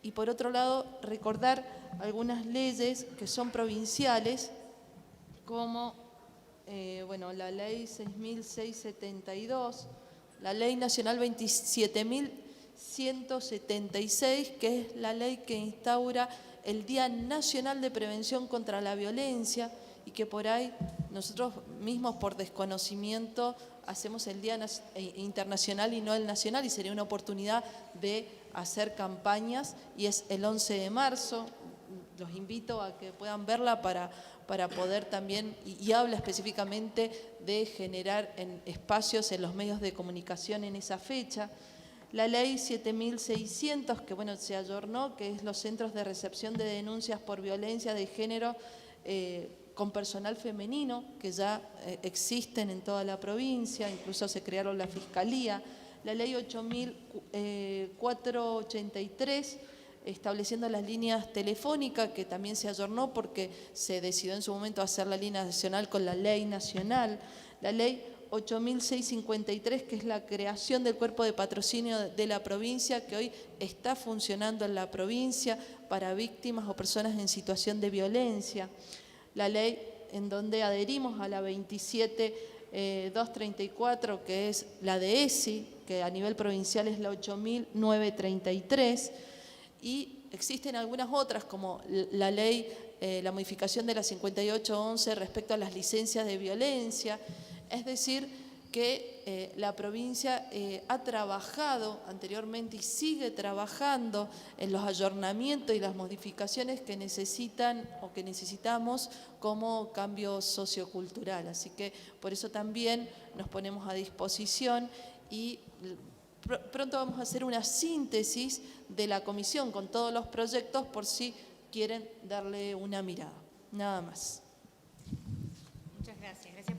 Y por otro lado, recordar algunas leyes que son provinciales, como bueno, la Ley 6.672, la Ley Nacional 27.176, que es la ley que instaura el Día Nacional de Prevención contra la Violencia, y que por ahí nosotros mismos por desconocimiento hacemos el Día Internacional y no el Nacional, y sería una oportunidad de hacer campañas, y es el 11 de marzo, los invito a que puedan verla para poder también, y habla específicamente de generar espacios en los medios de comunicación en esa fecha. La Ley 7.600, que bueno, se ayornó, que es los centros de recepción de denuncias por violencia de género con personal femenino, que ya existen en toda la provincia, incluso se crearon la Fiscalía. La Ley 8.483, estableciendo las líneas telefónicas, que también se ayornó porque se decidió en su momento hacer la línea nacional con la ley nacional. La Ley 8.653, que es la creación del cuerpo de patrocinio de la provincia, que hoy está funcionando en la provincia para víctimas o personas en situación de violencia. La ley en donde adherimos a la 27.234, que es la de ESI, que a nivel provincial es la 8.933, y existen algunas otras como la ley, la modificación de la 58.11 respecto a las licencias de violencia. Es decir, que la provincia ha trabajado anteriormente y sigue trabajando en los ayornamientos y las modificaciones que necesitan o que necesitamos como cambio sociocultural. Así que por eso también nos ponemos a disposición y pronto vamos a hacer una síntesis de la comisión con todos los proyectos por si quieren darle una mirada. Nada más. Muchas gracias. Gracias